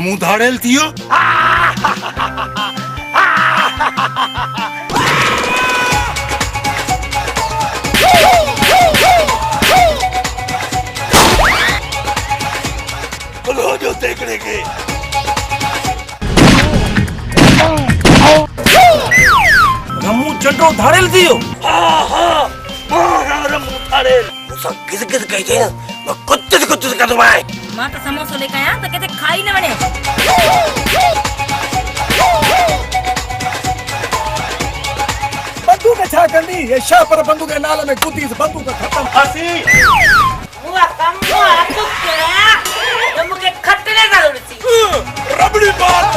रमू धाड़ेल थियो। बोलो जो देखने के रमू चंडो धाड़ेल थियो। हाँ रमू धाड़ेल सब किस कही थे ना कुत्ते से कर दो भाई। मां तो समोसा लेके आया तो कहते खाई न वने। बंदूक छा कंदी ये शाह पर बंदूक के नाले में कूदी से बंदूक खत्म फांसी। हुआ कम हुआ तो क्या तो मुके खटले का उड़ती रबड़ी बात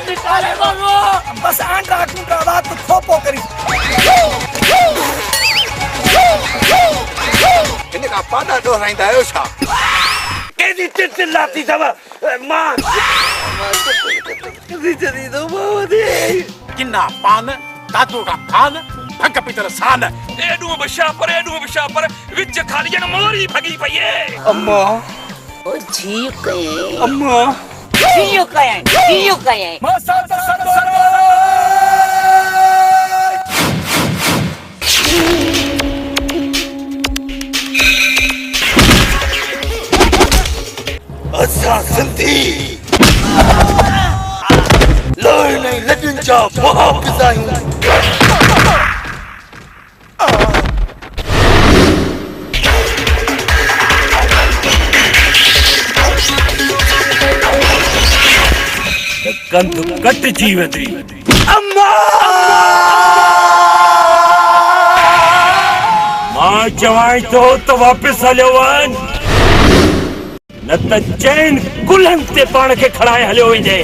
निकाले बोलो बस आंटा टूटा बात तो खोपो करी। इन्हें का पादा दो नहीं था योशा कैसी चिल्लाती था माँ कैसी चली तो बावदी किन्ना पान तातू का खान भग पितर सान एडू बशापर विच खाली न मोरी भगी पईए। अम्मा ओ जी कहे अम्मा जियो कहे मसा असा सिंधी लोई नहीं लजन जा वापस आयूं। कंध कट जीवती अम्मा मां चवाई तो वापस हलियो वन न त चैन कुलन ते पाण के खड़ाए हलियो वञे।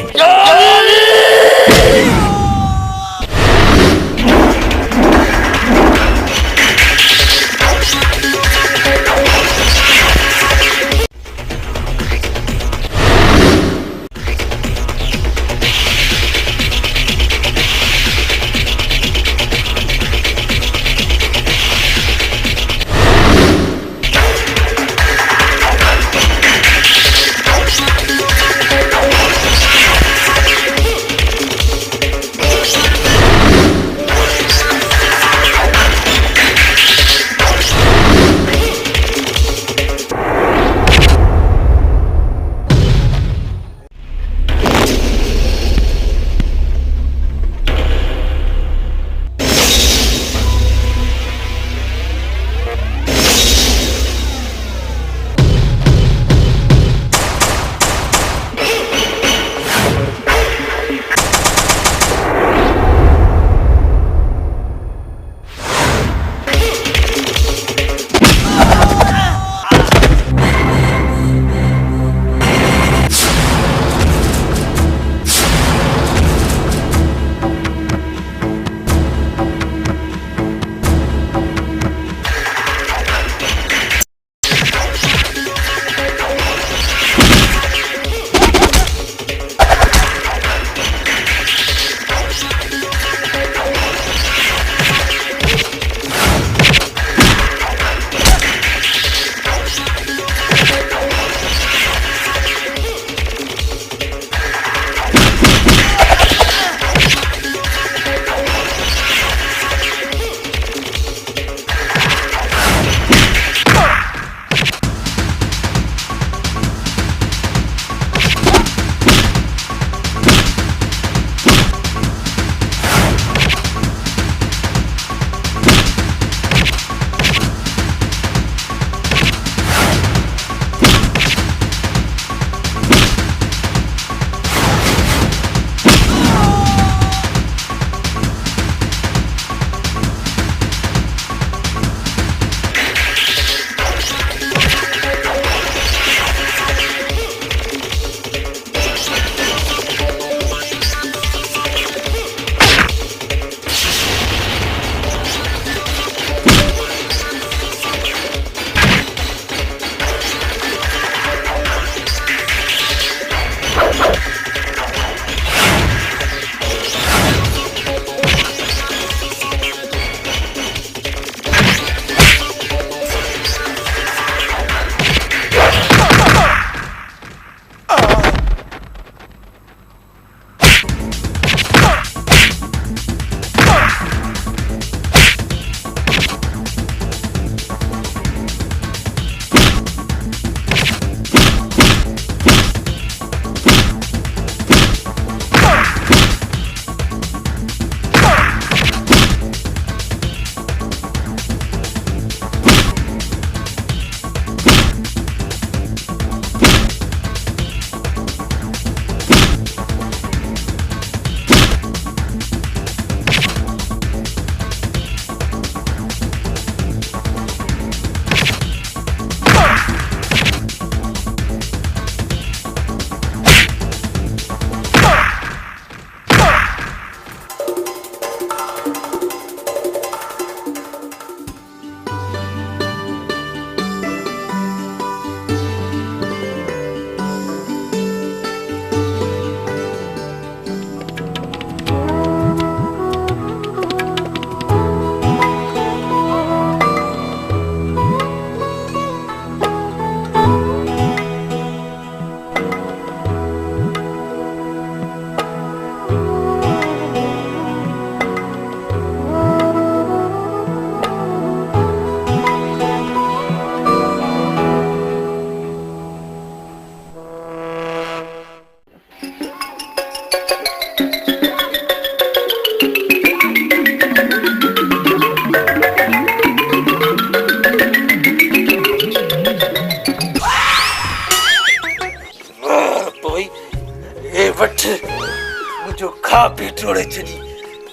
मुझो खा पी टोड़े छड़ी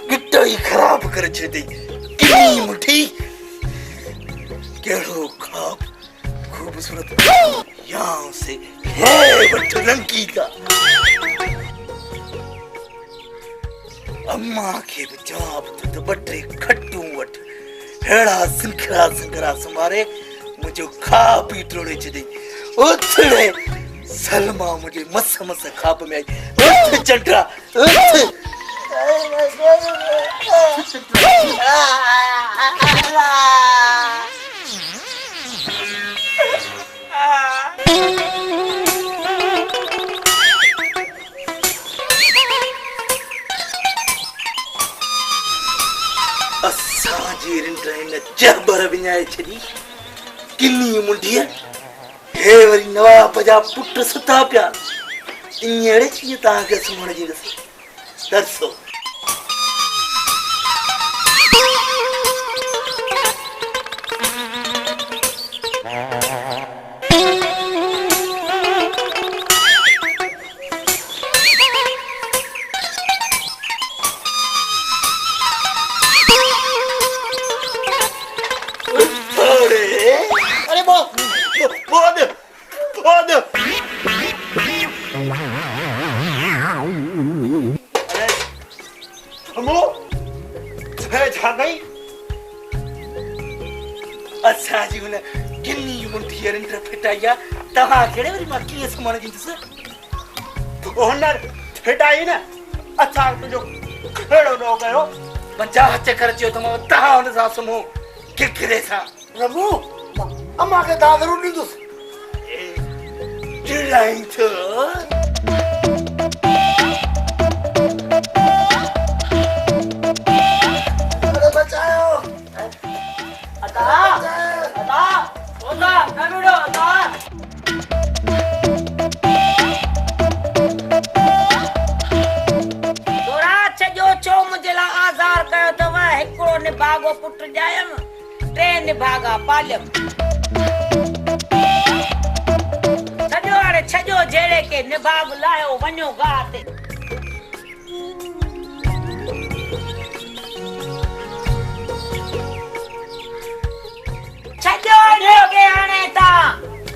गिट्टा ही खराब कर छड़ी किनी मुठी केड़ो खाब खूबसूरत यहाँ से है बट रंगी का अम्मा के बजाब तो बटे खट्टू वट हेड़ा सिंखरा समारे मुझे खा पी टोड़े छड़ी उथड़े सलमा मुझे मस खाप में आई उठ चंद्रा उठ असांजी रिंड्राइन जबर विञाए छॾी किनी मुंडिया हे वरी नवाब जा पुट सुता पिया ईअं कीअं तव्हांखे सुम्हण जी दर्सो असांजी हुन किनी मुंठी रिंड फिटाई आहे तव्हां कहिड़े वरी मां कीअं सुम्हण ॾींदुसि हुन फिटाई न असां तुंहिंजो कहिड़ो न कयो 50 चकर चयो त मां तव्हां हुन सां सुम्हो किकिरे सां रमू अम्मा खे दाव ज़रूरु ॾींदुसि चिड़ाई थो बचायो आज़ार कयो अथव हिकिड़ो निभागो पुट ॼायमि 3 निभागा पालियमि सॼो हाणे छॼो जहिड़े के निभाग लाहियो वञो गाह ते छॼो ॾियोगे हाणे तव्हां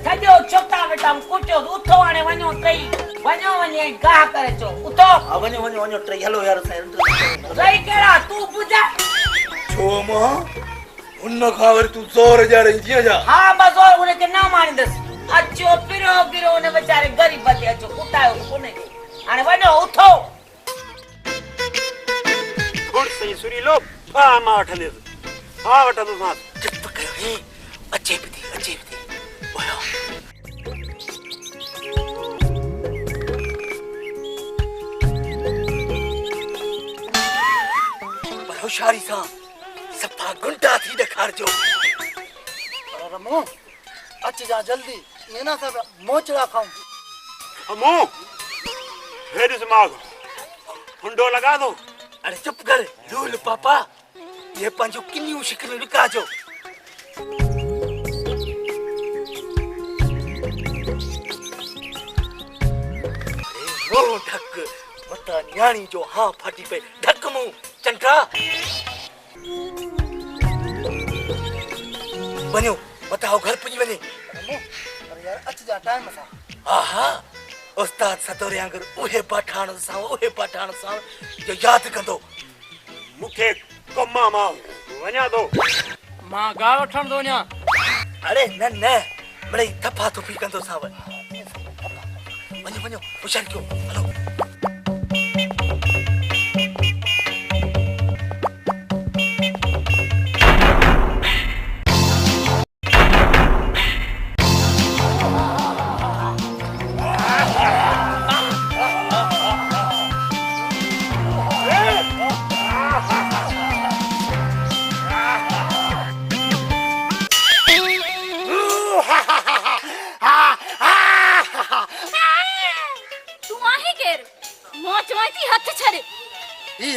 छॼो चोता बेटा कुचो उथो हाणे वञो टई वञो वञे गाह करे चो उथो वञो टई हलो यार रही कहिड़ा तूं पुॼा छो मां हुन खां वरी तूं ज़ोर जा रही जीअं जा हा बस और उनखे न मारींदसि अचो पिरो गिरो उन वीचारे ग़रीब ते अचो कुटायो उनखे हाणे वञो उथो थोड़ी सही सुरी लो हा मां वठंदुसि हा वठंदुसि चुप कयो हे अचे भी थी बोलो पर होशियारी सां सफ़ा गुंडा थी ॾेखारिजो रमू अच जा जल्दी ये ना सब मोचड़ा खाऊं अमो हे दिमाग हुंडो लगा दो अरे चुप कर रूल पापा ये पंहिंजो किनियूं शिकिलियूं ॾेखारिजो वो ढक मता न्याणी जो हाँ फाटी पे ढक मुंह चंद्रा वञो मताओ घर पुॼी वञे अरे यार अच जा टाइम सा हा उस्ताद सतोरे आंगर उहे पठाण सां जो यादि कंदो मूंखे कमा मां वञा थो मां गाह वठण थो वञा अरे न मिड़ई थपा थुपी कंदो सां वञो होशियार कयो हलो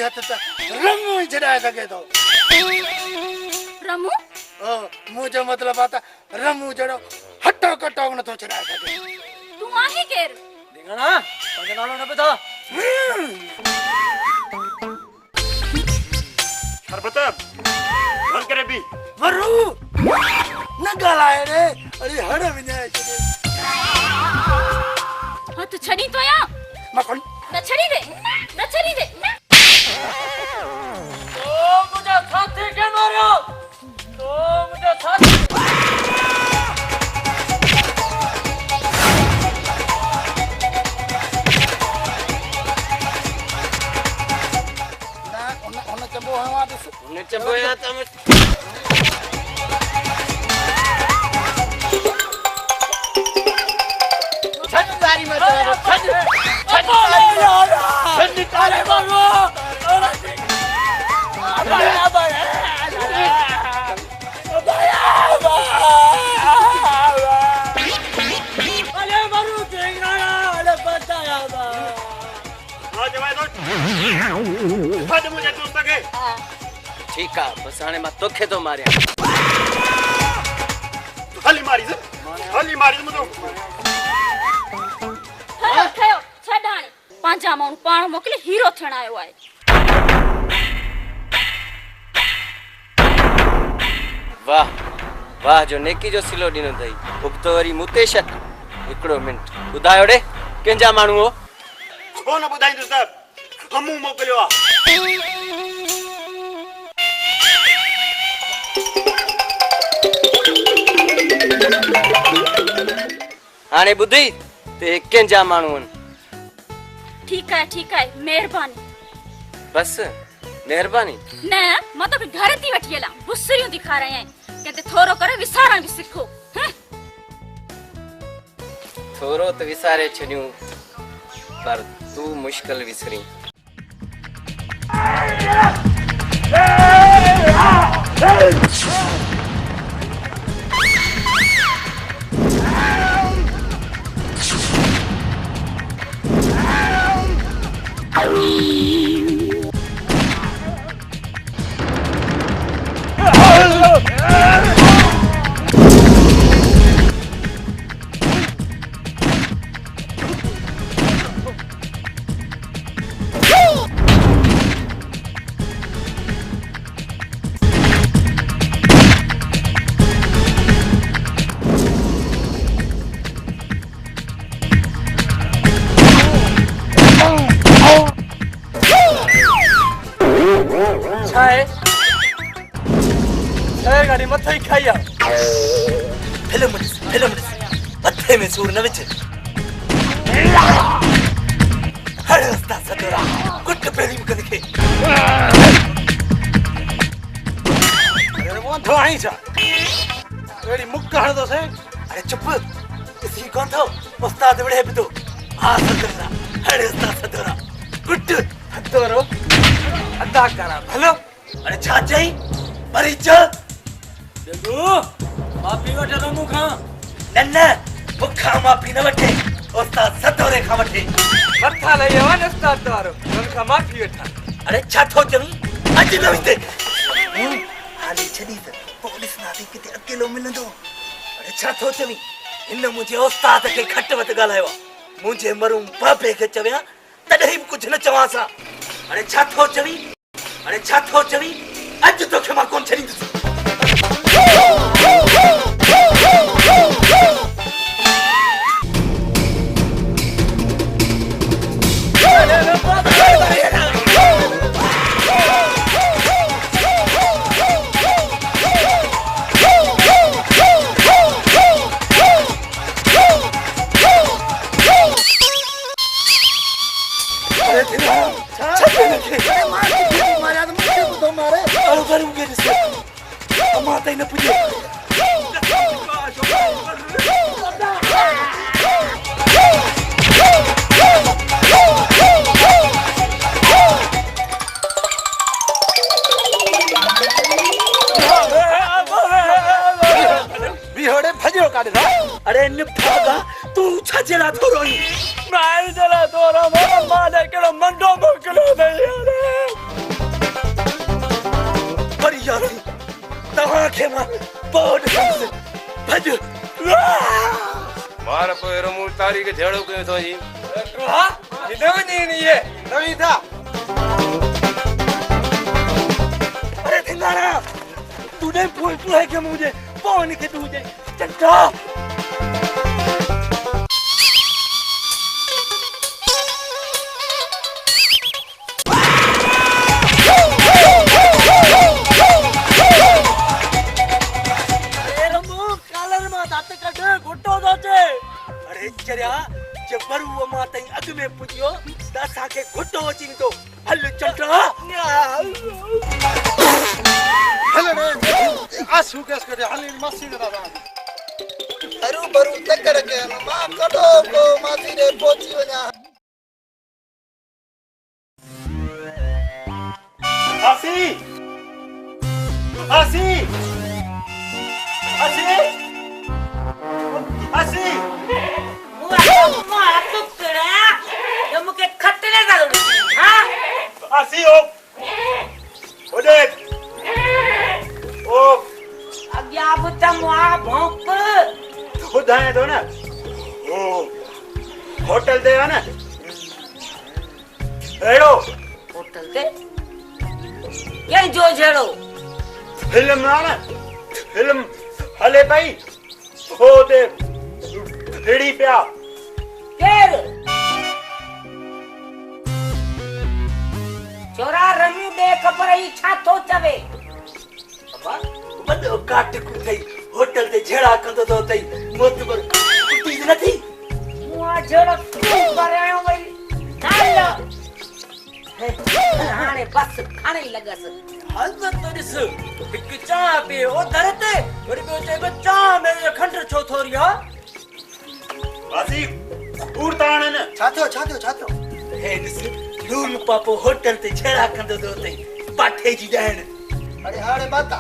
हथ त रमू ही छॾाए सघे थो रमू मुंहिंजो मतिलबु आहे त रमू जहिड़ो हटो कटो नथो छॾाए सघे तूं आहे केरु ढिंगणा पंहिंजो नालो न ॿुधो न छड़ी दे तो मुझे साथी के मारो तो मुझे साथी ना उन चबो हवा दिस ने चबोया तुम छट तारी मत छट छट छट तारे मारो ठीक है बस हाणे मां तोखे तो मारिया हली मारी मुझे हलो खयो छड हाणे पांजा माण्हू पाण मोकिले हीरो थियण आयो आहे वाह वाह जो नेकी जो सिलो ॾिनो अथई उबतो वरी मुतेश हिकिड़ो मिंट ॿुधायो ॾे कंहिंजा माण्हू हो छो न ॿुधाईंदुसि त हमू मोकिलियो आहे हाणे ॿुधी ते कंहिंजा माण्हू आहिनि ठीक है मेहरबानी बस महिरबानी न मां तो घर थी वठी हला बुसरियूं दिखाराय हैं कहते थोरो करे विसारण भी सिखो थोरो तो विसारे छॾियूं पर तू मुश्किल विसरी गाड़ी मथे ही खाई आ फिल्म मथे में सूर न विच हर रास्ता सदरा कुट पेरी मुकन के अरे वो तो आई छा एड़ी मुक्का हण दो से अरे चुप इसी कौन था उस्ताद बड़े भी तो हां सदरा हर रास्ता सदरा कुट हतरो अदा करा भलो अरे छा चई मरी जा जगू माफी वठे तो मुखा नन्ना मुखा माफी न वठे उस्ताद सदरे खा वठे मथा ले वन उस्ताद वारो उनका माफी वठा अरे छा थो चवी अज न विते हाली छदी त पुलिस ना दी किते अकेलो मिलंदो अरे छा थो चवी इन मुझे उस्ताद के खट वत गालायो मुझे मरूं बापे के चव्या तडही कुछ न चवासा अरे छा थो चवी अज तो के मां कोन छदी माता न पुजे बिहोड़े भजो काढे अरे निभागा तू छा जला थोरोई मैं जला तोरा मोरा माने केड़ो मंडो मोकलो दे पर यार तवा के मां बोड से भज मार पोरो मु तारी के झेड़ो कयो तो जी हां इदो नहीं ये नवी था अरे धिंगारा तूने बोल तू है कि मुझे पौन के तुझे चंटा जो हल चलता हेलो आसू केस करे हाली मस्ती करा था अरु बरु टक्कर के मां कदो को मासी रे पहुंची वना आसी आसी आसी आसी मां टुकड़ा जो मुके खटने का हां आसी ओ देख ओ अग्या बुता मुआ भौंक ॿुधाए थो न ओ होटल ते आहे न अहिड़ो होटल ते ये जो जड़ो फिल्म आहे न फिल्म हले पई हो ते हिड़ी पिया केर छोरा रमू दे खबर ही छा थो चवे अम्मा वॾो काट कुथई होटल ते झेड़ा कंदो तो तई मोतबर कुटी न थी मुआ जड़ा तू करायो वई नालो हाणे बस खाने ही लगस हालत तो ॾिस हिकु चाह पी ओ दर ते वरी ॿियो चए चाह में खंड छो थोरी आहे आसी उड़तान न छातो हे ॾिस लूल पापो होटल ते झेड़ा कंदो तो तई पाठे जी ॾहण अरे हाणे बाता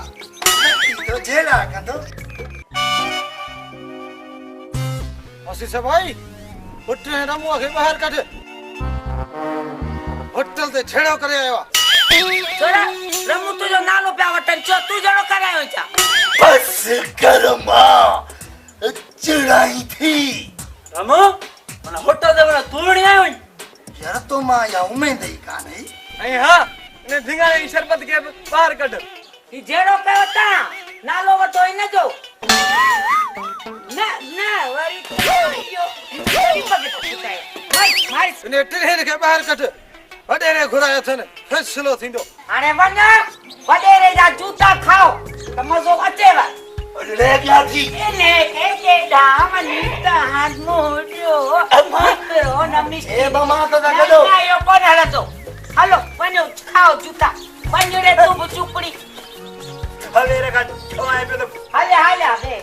तो झेड़ा कंदो मसी से भाई उठ रमुआ के बाहर कढ होटल ते छेड़ो करे आयो छोरा रमू तुझो नालो पिया वटन चो तू जड़ो करायो छा बस कर मां चिड़ाई थी रमो मन होटल ते वण तूड़ी आयो यार तो मां या उम्मीद ही काने ऐं हा ने धिंगाणे जी शरबत के बाहर कढ ई जेड़ो कयो ता नालो वठो इन जो न वरी यो वरी पगे तो बताए भाई ने टिरहन के बाहर कढ वडेरे घुरायो थन फैसलो थिंदो हाणे वञ वडेरे जा जूता खाओ त मजो अचेव ले गया थी इने के दाम नीता हाथ मोड़ियो अम्मा करो न मिस्टी ए मामा तो ना गडो यो कोन हलंदो हलो वञो खाओ जूता वञ रे तू बुचुपड़ी हले रे का छवाए पे तो हले दे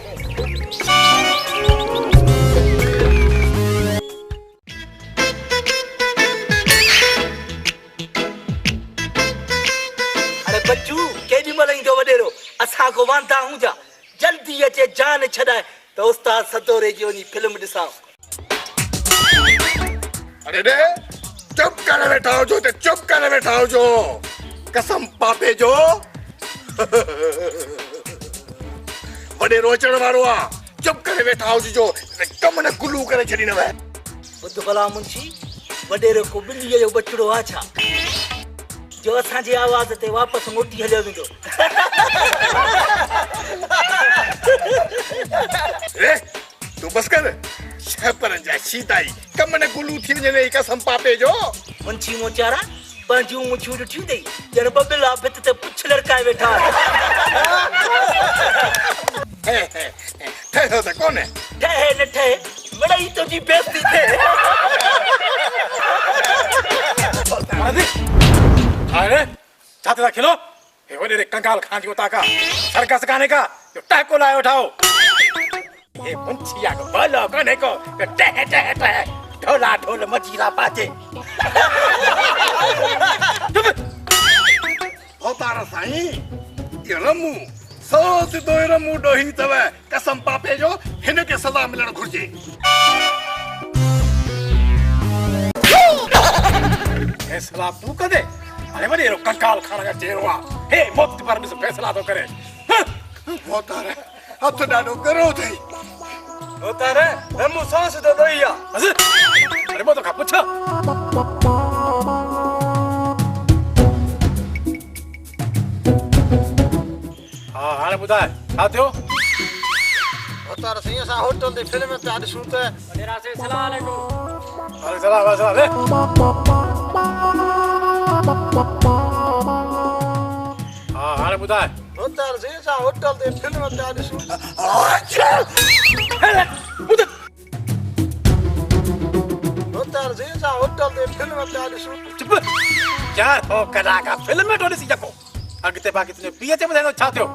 अरे बच्चू केडी मलई दो वडेरो असा को वांदा हूं जा जल्दी अचे जान छडाए तो उस्ताद सतोरे जी ओनी फिल्म दिसा अरे रे चुप करे बैठा हो जो ते चुप करे बैठा हो जो कसम पापे जो वडे रोचण वारो आ चुप करे बैठा हो जो कम न गुलू करे छडी न वे बुध भला मुंशी वडेरो को बिल्ली जो बचड़ो आ छा जो असा जी आवाज ते वापस मोटी हलियो विंदो ए तू बस कर छपर जा सीताई कम न गुलू थी ने कसम पापे जो मुंशी मोचारा पंजू मुछू उठी दई जन बबिला बित ते पुछ लड़काए बैठा ठहरो त कौन है ठहे न ठहे बड़ई तो जी बेइज्जती थे अरे छाते दा खिलो हे वडे रे कंगाल खान जो ताका सर्कस गाने का जो टाको लायो उठाओ ये पंछिया को बोलो कोने को टह टह टह ढोला ढोल मजीरा बाजे होतारा साईं ये रमू सोच दो रमू डोही तवे कसम पापे जो हिन के सजा मिलण घुर्जे फैसला तू कदे अरे वडे रो कंकाल खाना का चेरवा हे मुक्त पर में फैसला तो करे होतारा हथ डाडो करो थई होतारे रमू सांस तो दोइया अरे वो तो का पूछो हाँ हाने बुधाए छा थियो होतार सही असा होटल ते फिल्म ते आज शूट है मेरा से सलाम अलैकुम अरे चला ले हाँ हाने बुधाए होतार सही असा होटल ते फिल्म ते आज शूट होतार सही असा होटल ते फिल्म ते आज शूट चुप चार हो कलाका फिल्म में ॾिसी जको अॻिते बाक़ी तुंहिंजे पीउ चे ॿुधाईंदो छा थियो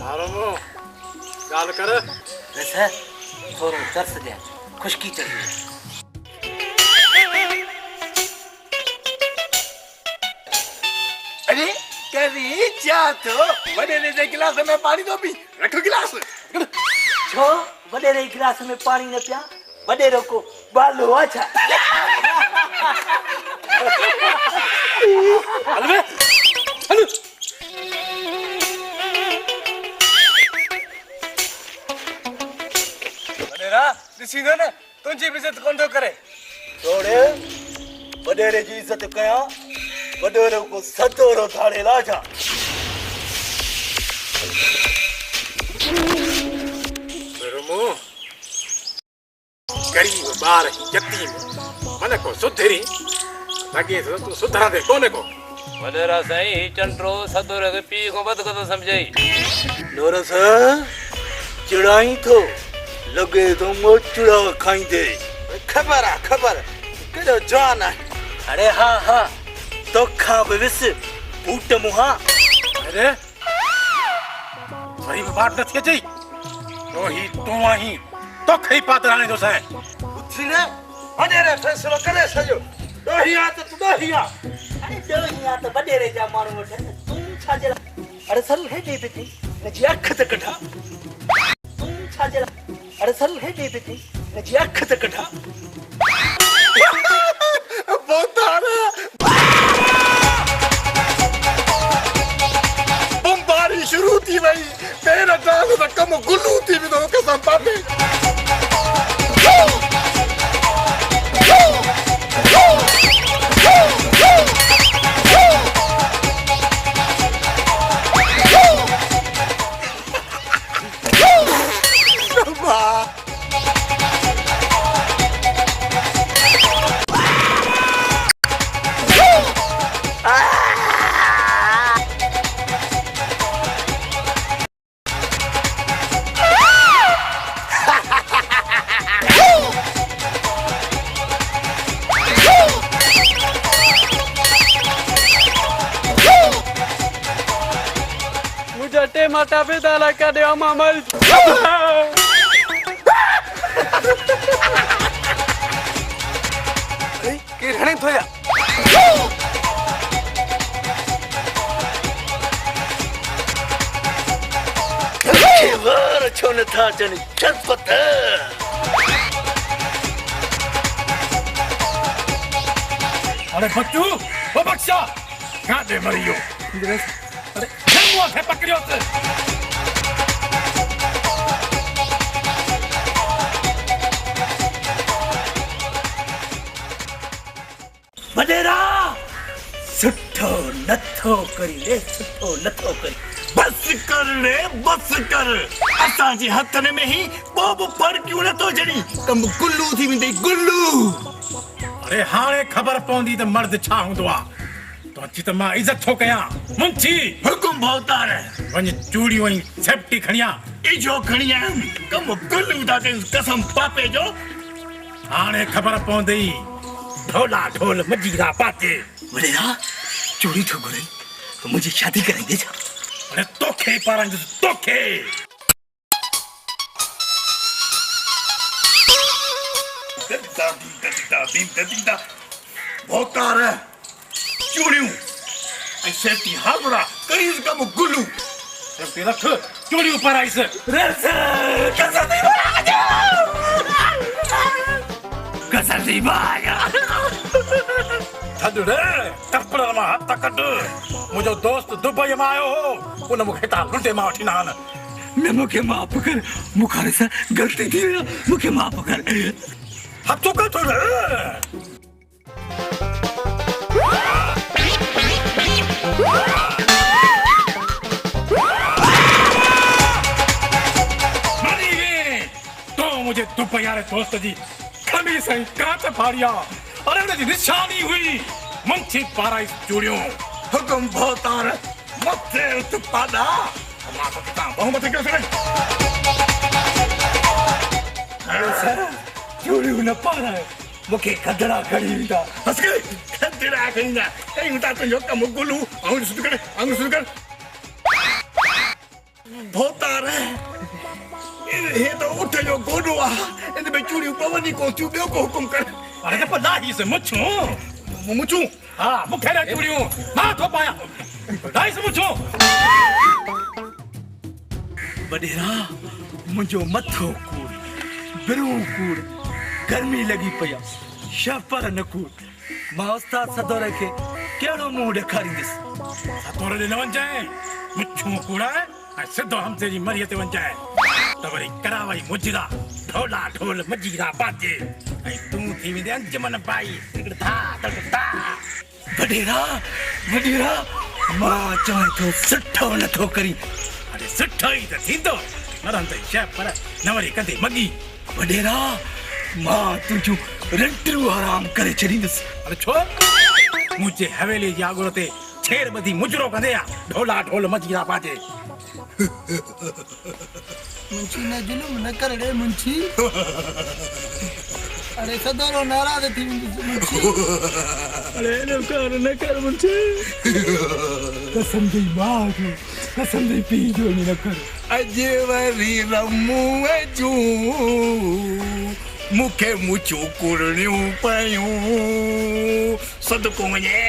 मारो ॻाल्हि कर वैसे थोरो तरस ॾिया खुशकी चढ़ी अरे करी क्या तो वॾे ने गिलास में पानी तो पी रख गिलास छो वॾेरे गिलास में पानी न पिया वॾेरो को बालो अच्छा हल बे हल वॾेरा ॾिसींदो न तुंहिंजी बि इज़त कोन थो करे छोड़े वॾेरे जी इज़त कया वॾेरो को सतोरो थाड़े लाजा रुमो गरीब ॿार यतीम मन को सुधरी लॻे थो तूं सुधरंदे कोन्हे को वॾेरा साईं ही चंड्रो सदोरे खे पीउ खां वधीक थो सम्झई नोरस चिड़ाई थो लगे तो मोचड़ा खाईंदे खबर केड़ो जान है अरे हाँ हाँ तो खा बेविस बूट मुहा अरे वरी भी बात नथी अचई तो ही तूं आहीं तो खई पातराणे जो साईं उथी ने वडेरे फैसलो करे सजो दोहिया तो तू दोहिया अरे दोहिया तो वडेरे जा मारू वठे तू छाजे अरे सल है दे बेटी नजी अख त कढा तू छाजे अरे सल है दे बेटी नजी अख त कढा बोतारे बमबारी शुरू थी वई मेरा डाल द कम गुल्लू थी विदो कसम पापे माता पिता लगा दे मामल के रहने थोया वार छोन था जन चलपत अरे बच्चू ओ बक्सा कहां दे मरियो अरे जन्म है पकड़ियो से वडेरा सुठो नथो करी रे सुठो नथो करी बस कर रे बस कर असांजे हथन में ही बोब पर क्यों नथो जड़ी कम गुल्लू थी वेंदे गुल्लू अरे हाणे खबर पवंदी त मर्द छा हूंदो आ तो अची त मां इज्जत थो कयां मुंची हुकुम भौतार वञ चूड़ियूं ऐं सेफ्टी खणिया इजो खणिया कम गुल्लू दा कसम पापे जो हाणे खबर पवंदी ढोला ढोल मजीरा पाते वडेरा चोरी थो करे तो मुझे शादी कराएंगे छा अरे तोखे पारंग तोखे दीदा भौतार चूड़ियूं ऐं सेफ्टी हाबरा कईस कम गुल्लू सेफ्टी रख चूड़ियूं पाराइस कसरती बाया थदड़े तपड़ मां हथ कट मुंहिंजो दोस्त दुबई मां आयो हो उन मूंखे हितां लुटे मां वठी न आन न मूंखे माफ़ कर मूंखां सां ग़लती थी वई मूंखे माफ़ कर हथो कर थोड़े मरी वे तो मुझे दुबई वारे दोस्त जी खमीस ऐं कांच फाड़िया अरे उनजी निशानी हुई मुंची पाराई चूड़ियूं हुकुम भौतार मथे उत पादा मां तो कितां बहुमत कयो सही अरे सर चूड़ियूं न पाराए मूंखे खदड़ा खणी ईंदा बस कर खदड़ा खणींदा कयूं था तुंहिंजो कमु गुलू आउं शुरू कर भोतार हे तो उठ जो गोडो आहे इन में चूड़ियूं पवनी कोन थियूं ॿियो को हुकुम कर अरे त पला ही से मुछूं हा मूंखे न चूड़ियूं मां थो पायां लाही से मुछूं वॾेरा मुंहिंजो मथो कूड़ बिरूं कूड़ गर्मी लॻी पई आहे शपर न कूड़ मां उस्ताद सदोरे खे कहिड़ो मुंहुं ॾेखारींदुसि सतोरे ॾे न वञजांइ मुछूं कूड़ा ऐं सिधो हमसे जी मरीअ ते वञजांइ त वरी करावई मुजरा ढोला ढोल मजीरा बाजे ऐं तूं थी वेंदे अंजमन बाई धा धा वॾेरा मां चवां थो सुठो नथो करी अरे सुठो ई त थींदो न रहंदई शइ पर न वरी कंदे मगी वॾेरा मां तुंहिंजूं रंटियूं हराम करे छॾींदुसि अरे छो मुंहिंजे हवेली जी आगुर ते छेड़ ॿधी मुजरो कंदे आ ढोला ढोल मजीरा बाजे मुंशी ने जुलूम न कर रे मुंशी अरे सदरो नाराज थी मुंशी अरे न कर मुंशी कसम दी मां जो कसम दी पी जो न कर अजे वरी रमू जू मूंखे मुछूं कुड़णियूं पयूं सदको वञे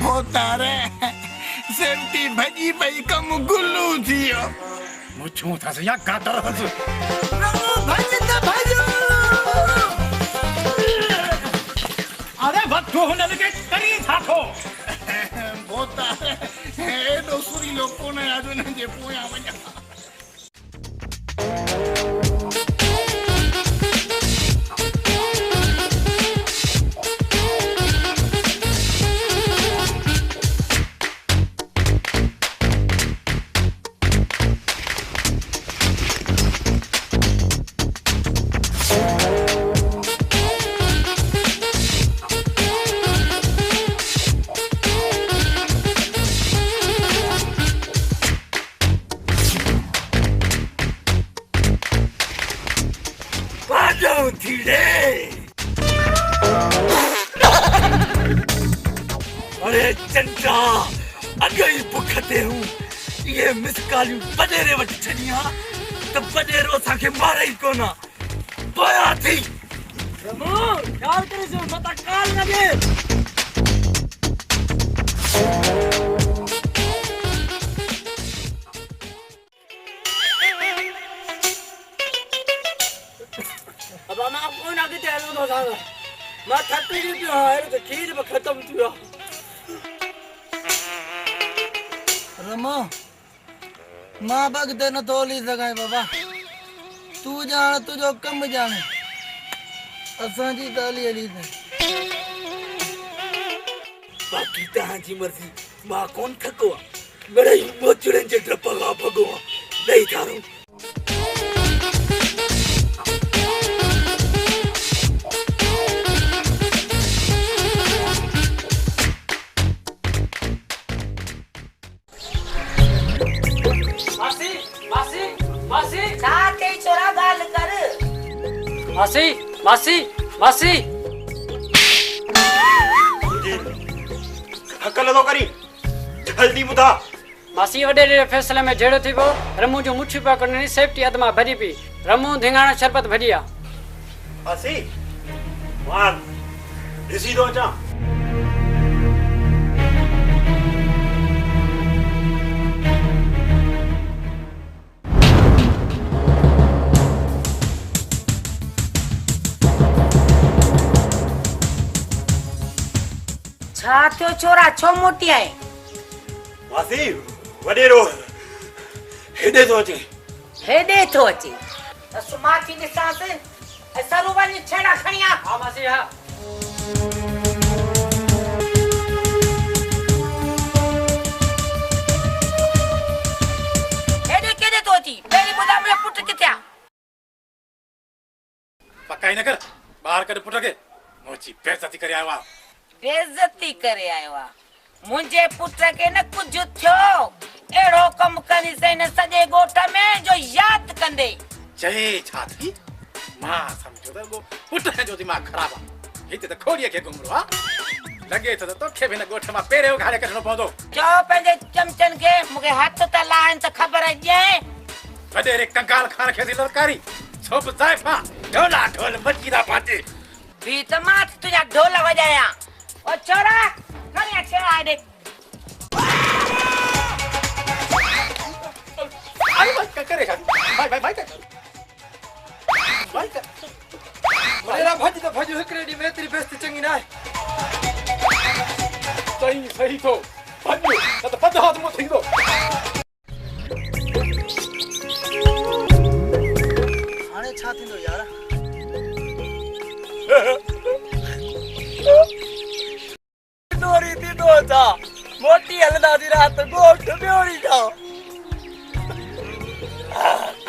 भोतारे सेफ्टी भजी पई कम गुल्लू थियो मुछूं था या गादर हस भज त भजो अरे वठो हुन लगे करी थाको भोतारे एडो सुरी लोको ने आज न जे पोया वञा अरे चंद्रा अगई बुखते हूं ये मिसकालियूं बडेरे वट छनिया त बडेरो असांखे मारे ई कोना पया थी रमो ख्याल करे जो मता काल लगे अब मां कोई ना किते हलो तो सागा मां थकी पियो है तो खीर में खत्म थियो रमो मां बगदे न तोली सगाई बाबा तू जान तुझो कम जाने असां जी गाली हली बाकी तहां जी मर्जी मां कोन थको बड़े मोचड़े जे ड्रपगा भगो नहीं थारो मासी साथे छोरा गाल कर मासी अकल तो करी जल्दी बुधा मासी वडे फैसले में जेड़ो थी वो रमू जो मुठी पा करनी सेफ्टी अदमा भरी पी रमू धिंगाणा शरबत भरिया आसी वान दिसी दो चा छा थियो छोरा छो मोटी आए मासी वडेरो हेडे तो अचे त सुमाची निसास ए सरुवानी छेड़ा खणिया हां मासी हां हेडे केदे तो अची पहिरी बुधा में पुट किथे न कर बाहर कर पुट के मोची बेइज्जती करे आयो बेइज्जती करे आयो आ मुंहिंजे पुट खे न कुझु थियो अहिड़ो कमु कंदीसीं न सॼे ॻोठ में जो यादि कंदे चई छा थी मां समझो त वो पुट जो दिमाग खराब आ हिते त खोड़ीअ खे घुमरो आ लगे त तोखे बि न ॻोठ मां पहिरियों उघाड़े कढणो पवंदो चओ पंहिंजे चमचनि खे मूंखे हथ त लाहिनि त ख़बर ॾिए वॾेरे कंगाल खान खे थी ललकारी छोब ज़ाइफा ढोला ढोल मचीदा पाटे भी त मां तुंहिंजा ढोल वॼायां ओ छोरा खणी अचे आ ॾे आई भाई क्या करे भाई भाई भाई भाई मेरा भज तो भज हिकड़े डी में तेरी बेइज्जती चंगी ना सही सही तो भजो न त पद हाथ मो थींदो हाणे छा थींदो यार डोरी थी दो था मोटी हलदा दी रात गोठ ब्योरी जाओ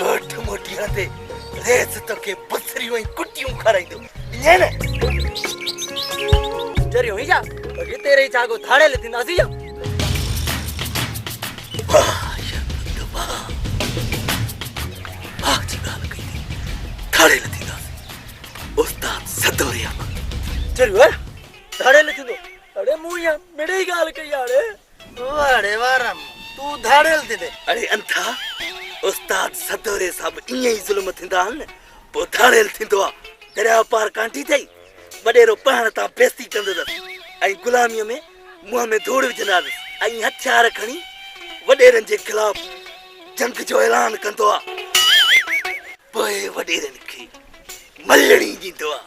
गोठ मोटी हते रेस तो के बसरी वई कुटियूं खाराइंदो इने न जरी होई जा अगे तेरे ही चागो थाड़े लेती नासी जा वाह वाह वाह जी गाल कही थाड़े लती दास उस्ताद सदोरिया जरी वर थाड़े लेती दो अरे मुया मेरे ही गाल कही यारे अरे वारम तू धाड़ेल दे अरे अंथा उस्ताद सदोरे साहब इए ही जुल्म थिंदा न पो थाड़ेल थिंदो आ दरिया पार कांटी थई वडेरो पहण ता बेस्ती कंदो आई गुलामी में मुंह में धूड़ विझंदा आई हथियार खणी वडेरन जे खिलाफ जंग जो ऐलान कंदो आ पोइ वडेरन खे मलणी जींदो आ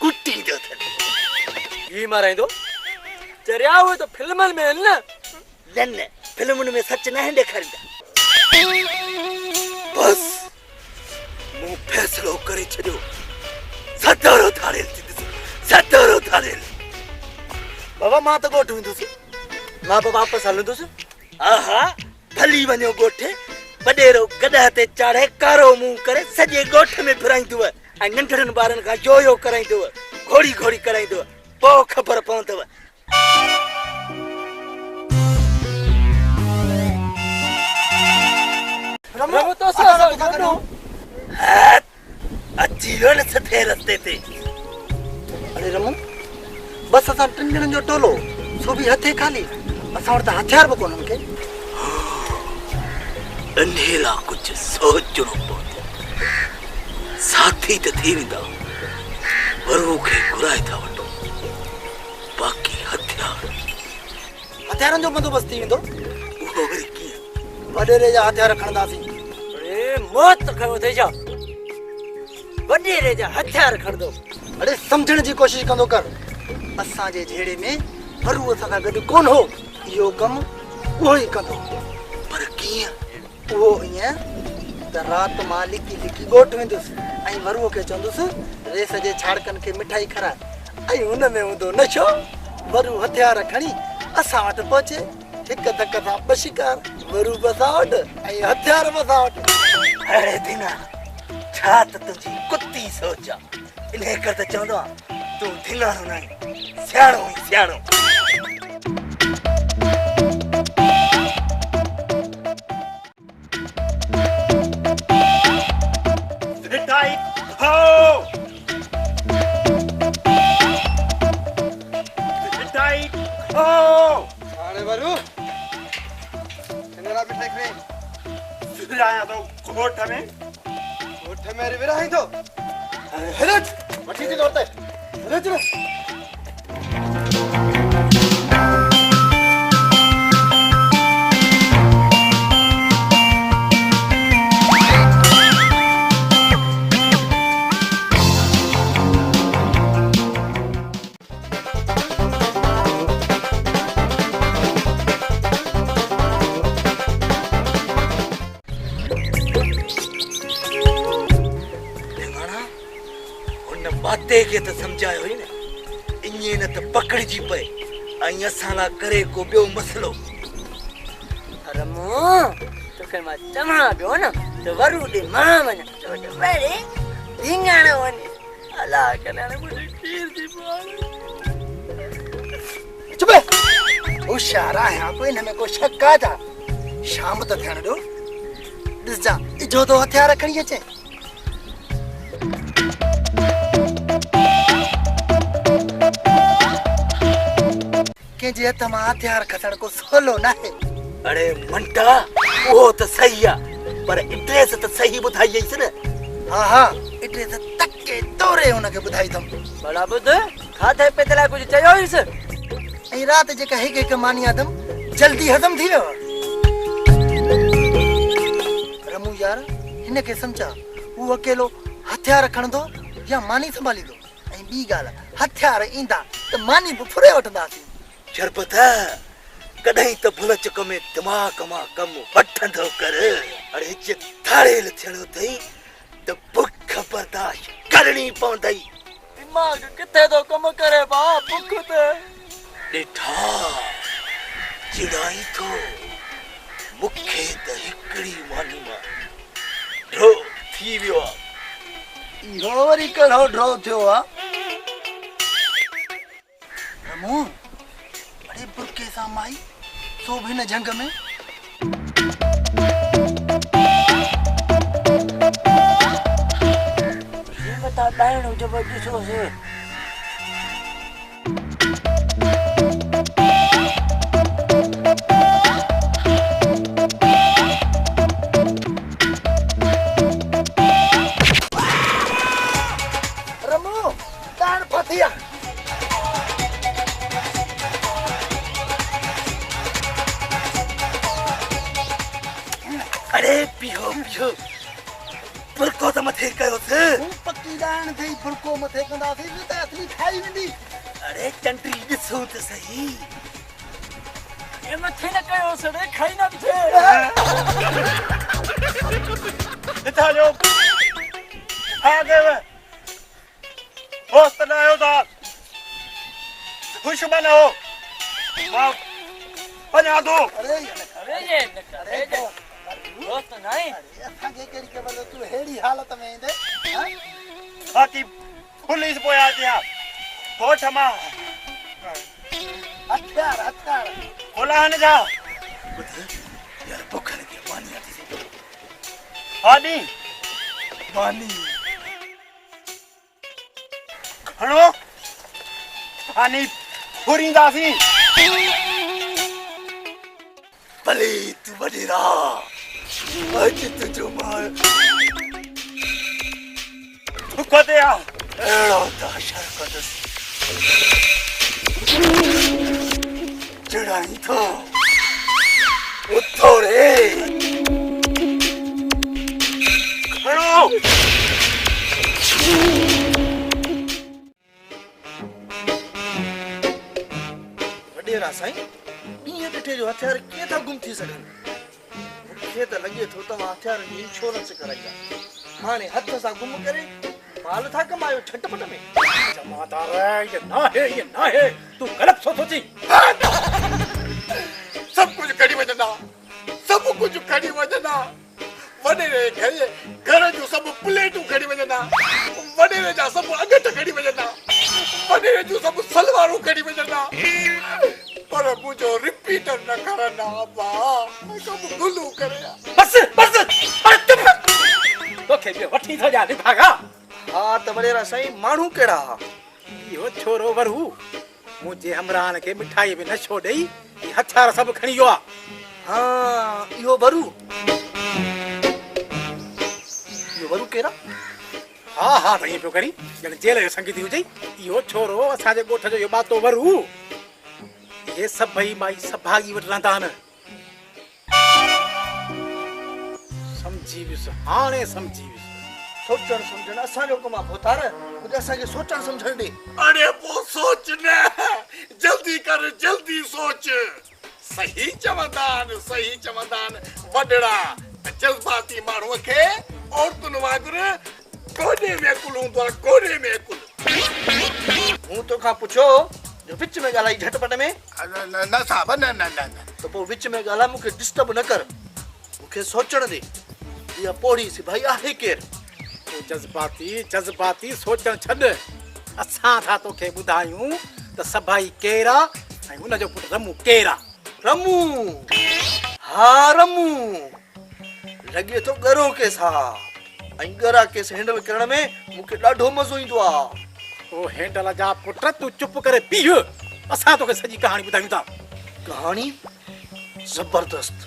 कुटींदो अथन ही माराइंदो जरिया हो तो फिल्मन में न न फिल्मन में सच न ॾेखारींदा बस मूं फैसलो करे छॾियो सदोरो थाड़ेल थींदुसि सदोरो थाड़ेल बाबा मां तो गोठ वेंदुसि मां पे वापस हलंदुसि आहा भली वञो ॻोठे वॾेरो गॾह ते चाढ़े कारो मुंहुं करे सॼे ॻोठ में फिराईंदव ऐं नंढड़नि ॿारनि खां यो यो कराईंदव घोड़ी घोड़ी कराईंदव पोइ ख़बर पवंदव रमो तो सारा गनो अची वियो न सथे रस्ते ते अरे रमू बस असां टिन ॼणनि जो टोलो सो बि हथे खाली असां वटि त हथियार बि कोन के अनेला कुझु सोचणो पवंदो साथी त थी वेंदा वरू खे घुराए था वठो बाक़ी हथियारनि जो बंदोबस्त थी वेंदो उहो वरी कीअं वॾेरे जा हथियार खणंदासीं अरे मौत खयो थे जा वडेरे जा हथियार खणदो अरे समझण जी कोशिश कंदो कर असां जे झेड़े में वरू असां सां गॾु कोन हो इहो कमु उहो ई कंदो पर कीअं उहो ईअं त राति मां लिकी लिकी ॻोठ वेंदुसि ऐं वरूअ खे चवंदुसि रेस जे छाड़कनि खे मिठाई खाराए ऐं हुन में हूंदो नशो वरू हथियार खणी असां वटि पहुचे हिकु धक सां ॿ शिकार वरू बि असां वटि ऐं हथियार बि असां वटि अरे दीना छा त तुंहिंजी कुती सोच आहे इन करे त चवंदो आहे तूं धिंगाणो न आहीं सियाणो ई सियाणो मिठाई खाओ मिठाई खाओ अरे वरू हिनरा मिठाई खाए आया तो कोठ में मेरे विराही तो हरत वठी थी दौड़ते हरत रे बाते के त समझायो ही न इए न त पकड़जी पए ऐं असां ला करे को ॿियो मसलो रमो तोखे मां चवां पियो न त वरू ॾे मां वञा तो वरी धिंगाणो वञे अल्लाह करे हाणे मुंहिंजी खीर थी पवे चुप होशियार आहियां कोई हिन में को शक आहे छा शाम त थियण ॾियो ॾिसजां इजो तो हथियार खणी अचे कंहिंजे हथ मां हथियार खसण को सवलो न आहे अरे मंटा वो तो सही है पर एड्रेस तो सही बुधाई है न हाँ हाँ एड्रेस तके तोरे हुनखे ॿुधाई अथमि बड़ा बुध खाधे पे लाइ कुझु चयो हुइस ऐं राति जेका हिकु मानी आदम जल्दी हज़म थी वियो रमू यार हिनखे सम्झा हू अकेलो हथियार खणंदो या मानी संभालींदो ऐं ॿी ॻाल्हि हथियार ईंदा त मानी बि फुरे वठंदासीं शरबत कॾहिं त भुल चुक में दिमाग़ मां कमु वठंदो कर अरे जे थाड़ेल थियणो अथई त बुख बर्दाश्त करणी पवंदई दिमाग़ किथे थो कमु करे भाउ बुख त ॾिठा चिड़ाई थो मूंखे त हिकिड़ी मानी मां ड्रो थी वियो आहे इहो वरी कहिड़ो ड्रो थियो आहे रमू अरे बुरके सां माई सो बि हिन जंग में ये बता डायणो जब ॾिसो से रमू ताण फथिया अरे पियो पियो बुरको त मथे कयोसि पक्की ॾाण थई फुल्को मथे कंदासीं न त असली खाई वेंदी अरे चंडी ॾिसो त सही ये मथे न कयो सड़े खाई ना बिथे इथा जो आ गए होस्त ना आयो था खुश मना हो मां पना दो अरे अरे ये न करे दोस्त नहीं असांखे कहिड़ी ख़बर तूं अहिड़ी हालत में ईंदे बाकी पुलिस पोया दिया कोठ मां हथियार हथियार खोला न जा यार बुख लगी पानी आती थी आनी पानी खणो आनी फुरींदासी भले तू वडेरा आज तुझो मां कोते आ एड़ो दाशर कदस चढ़ाई थो उठो रे खणो वडेरा साईं ॾींहं ॾिठे जो हथियार कीअं था गुम थी सघनि मूंखे त लॻे थो तव्हां हथियारनि जी इंश्योरेंस कराई आहे हाणे हथ सां गुम करे माल था कमायो झटपट में जमादार ये ना है तू गलत सोची सब कुछ कड़ी वजना सब कुछ कड़ी वजना वडेरे घर जो सब प्लेटूं खड़ी वजना वडेरे जा सब अगट खड़ी वजना वडेरे जो सब सलवारूं खड़ी वजना पर मुझो रिपीटर न करना बा कब गुलू करे बस अरे चुप तोखे बि वठी थो जा भागा हा त वडेरा साईं माण्हू कहिड़ा हा इहो छोरो वरू मुंहिंजे हमराहन खे मिठाई में नशो ॾेई हथियार सभु खणी वियो आहे हा इहो वरू कहिड़ा हा हा त ईअं पियो करी ॼण जेल जो संगीती हुजे इहो छोरो असांजे ॻोठ जो इहो बातो वरू इहे सभई माई सभागी वटि रहंदा आहिनि समझी वियुसि हाणे समझी वियुसि सोचण समझण असांजो कमु आहे भोतार कुझु असांखे सोचण समझण ॾे अरे वो सोच न जल्दी कर जल्दी सोच सही चवंदान वडड़ा जज्बाती माण्हूअ खे औरतुनि वांगुरु कोने में कुल हूंदो आहे कोने में कुल मूं तोखां पुछो जो विच में ॻाल्हाई झटपट में न साहब न त पोइ विच में ॻाल्हाए मूंखे डिस्टर्ब न कर मूंखे सोचण दे इहा पोड़ी सिपाही आहे केरु जज़्बाती सोचण छॾ असां था तोखे ॿुधायूं त सभाई केरु आहे ऐं हुनजो पुटु रमू केरु आहे रमू हाँ रमू लॻे थो गरो केस हा ऐं गरा केस हैंडल करण में मूंखे ॾाढो मज़ो ईंदो आहे ओ हैंडल जा पुट तूं चुप करे बीह असां तोखे सॼी कहाणी ॿुधायूं था कहानी जबरदस्त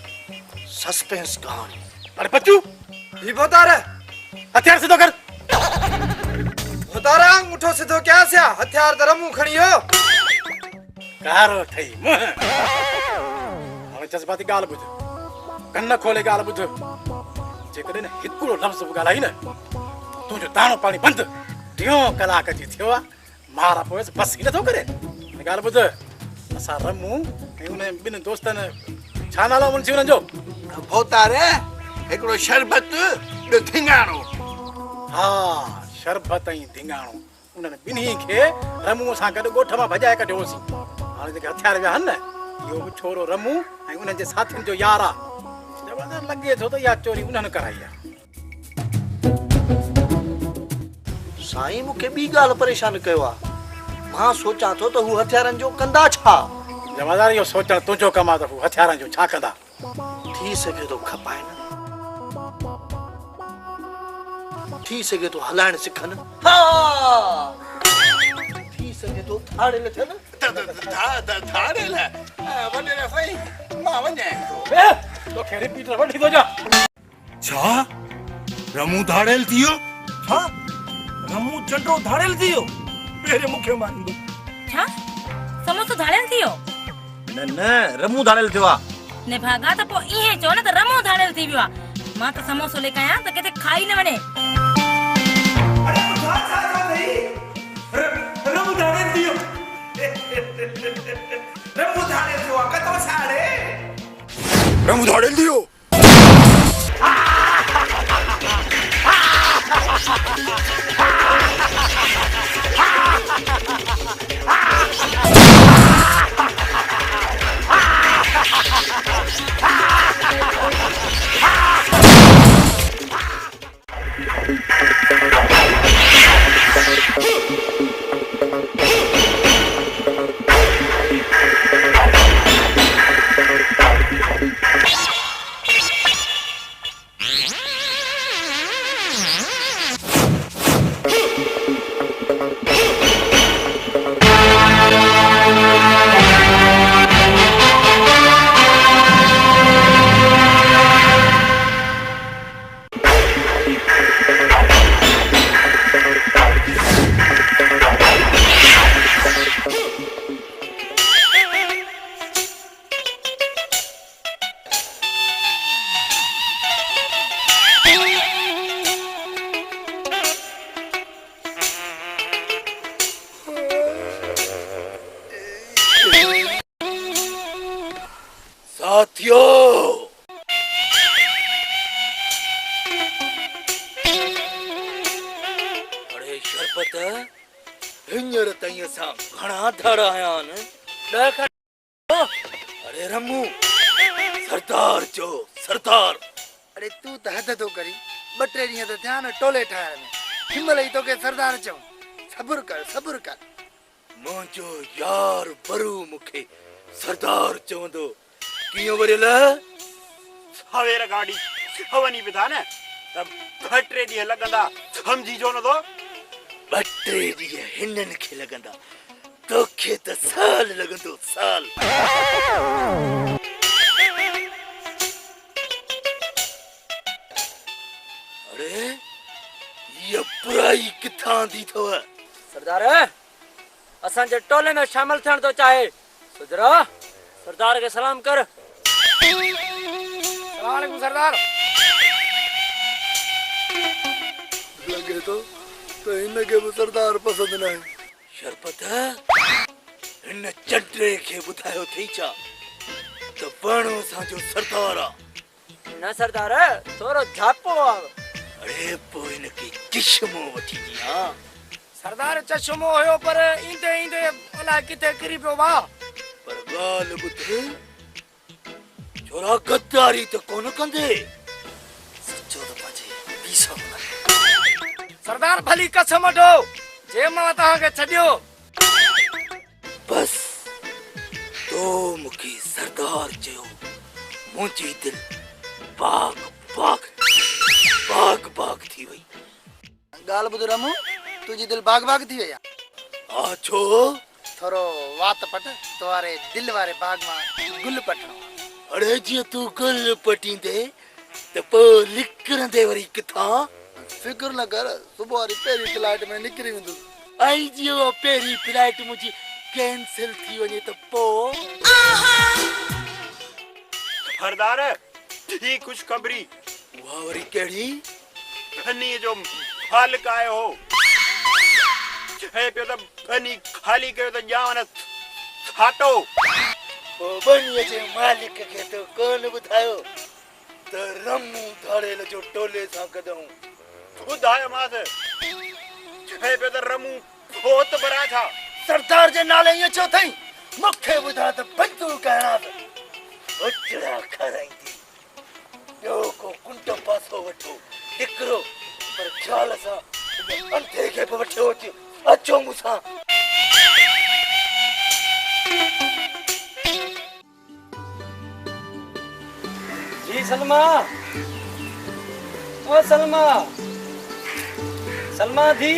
सस्पेंस कहानी अरे बच्चू ही भोतार हथियार सिधो कर भोतारा मुठो सिधो क्या सिया हथियार त रमू खणी हो कारो ठही मुंहुं हाणे जज़्बाती ॻाल्हि ॿुध कन खोले ॻाल्हि ॿुध जेकॾहिं हिकिड़ो लफ़्ज़ बि ॻाल्हाई न तुंहिंजो दाणो पाणी बंदि 2 कलाक जी थियो आहे मार पोइ बस ई नथो करे ॻाल्हि ॿुध असां रमू ऐं उन ॿिनि दोस्तनि छा नालो मुंशी हुननि जो भोतार हिकिड़ो शरबत ॿियो धिंगाणो हा शरबत ऐं धिंगाणो उन्हनि ॿिन्ही खे रमूअ सां गॾु ॻोठ मां भॼाए कढियोसीं हाणे जेके हथियार विया आहिनि न इहो बि छोरो रमू ऐं उन्हनि जे साथियुनि जो यार आहे ज़बरदस्त लॻे थो त इहा चोरी उन्हनि कराई आहे साईं मूंखे ॿी ॻाल्हि परेशान कयो आहे मां सोचां थो त हू हथियारनि जो कंदा छा जमादार इहो सोचणु तुंहिंजो कमु आहे त हू हथियारनि जो छा कंदा थी सघे थो खपाए न थी सघे थो हलाइण सिखनि हा थी सघे थो थाड़ेल थियनि थाड़ेल वञे साईं मां वञे तोखे रिपीटर वठी थो जा छा रमू धाड़ेल थियो छा रमू चंडो धाड़ेल थियो पहिरे मूंखे मारींदो छा समोसो धाड़ेल थियो न रमू धाड़ेल थियो आहे ने भागा त पोइ इहे चओ न त रमो धाड़ेल थी वियो आहे मां त समोसो लेके आया त किथे खाई न वञे रमू धाड़ेल थियो रमू धाड़ेल थियो आहे कतो साड़े रमू धाड़ेल थियो साथियों अरे शरबत हींअर ताईं असां घणा धाड़ा आया आहिनि अरे रमू सरदार जो सरदार अरे तू त हद तो करी 2-3 ॾींहं त ध्यान टोले ठाहिण में हिमल ई तोखे सरदार चऊं सब्र कर मुंहिंजो यार बरू मूंखे सरदार चवंदो कीअं वरियल सवेर गाड़ी हवनी विधा न त 2-3 ॾींहं लॻंदा समझी जो न तो 2-3 ॾींहं हिननि खे लॻंदा तोखे त साल लॻंदो साल अरे ये बुराई किथां दी थव सरदार असांजे टोले में शामिल थियण थो चाहे सुधरा सरदार के सलाम कर सलाम अलैकुम सरदार लगे तो इनके भी सरदार पसंद न आहे शरबत हिन चंडे खे ॿुधायो थी छा त पाणो असांजो सरदार आहे न सरदार थोरो झापो आहे अरे पोइ हिनखे चश्मो वठी ॾियां सरदार चश्मो हुयो पर ईंदे ईंदे अलाए किथे किरी पियो वाह पर ॻाल्हि ॿुध छोरा गद्दारी त कोन कंदे सचो त पंहिंजे पीस सरदार भली कसम वठो जे मां तव्हांखे छॾियो बस तो मूंखे सरदार चयो मुंहिंजी दिलि बाग बाग बाग बाग थी वई। ॻाल्हि ॿुध रमू तुंहिंजी दिलि बाग बाग थी वई आहे? हा छो? थोरो वात पट तुम्हारे दिल वारे बाग मां गुल पटणो। अड़े जीअं तूं गुल पटींदे त पोइ निकिरंदे वरी किथां? फिक्र न कर, सुबुह वारी पहिरीं फ्लाइट में निकिरी वेंदुसि। ऐं जीअं उहा पहिरीं फ्लाइट मुंहिंजी कैंसिल थी वञे त पोइ? सरदार ही खुशखबरी। उहा वरी कहिड़ी? खनी जो मालिक आयो हो, चए पियो त खनी खाली कयो त ॼाण छाटो। पोइ बनीअ जे मालिक खे त कोन ॿुधायो त रमू धाड़ेल जो टोले सां गॾूं? ॿुधायोमांसि, चए पियो त रमू भोत बरा था। सरदार जे नाले ईअं छो अथई? मूंखे ॿुधा त बंदूक हणां उचड़ा खाराईंदी। ॿियो को कुंट पासो वठो हिकिड़ो, पर ख़्याल सां अंधे खे बि वठो अचो। अचो मूंसां। जी सलमा, ओ सलमा, सलमा दी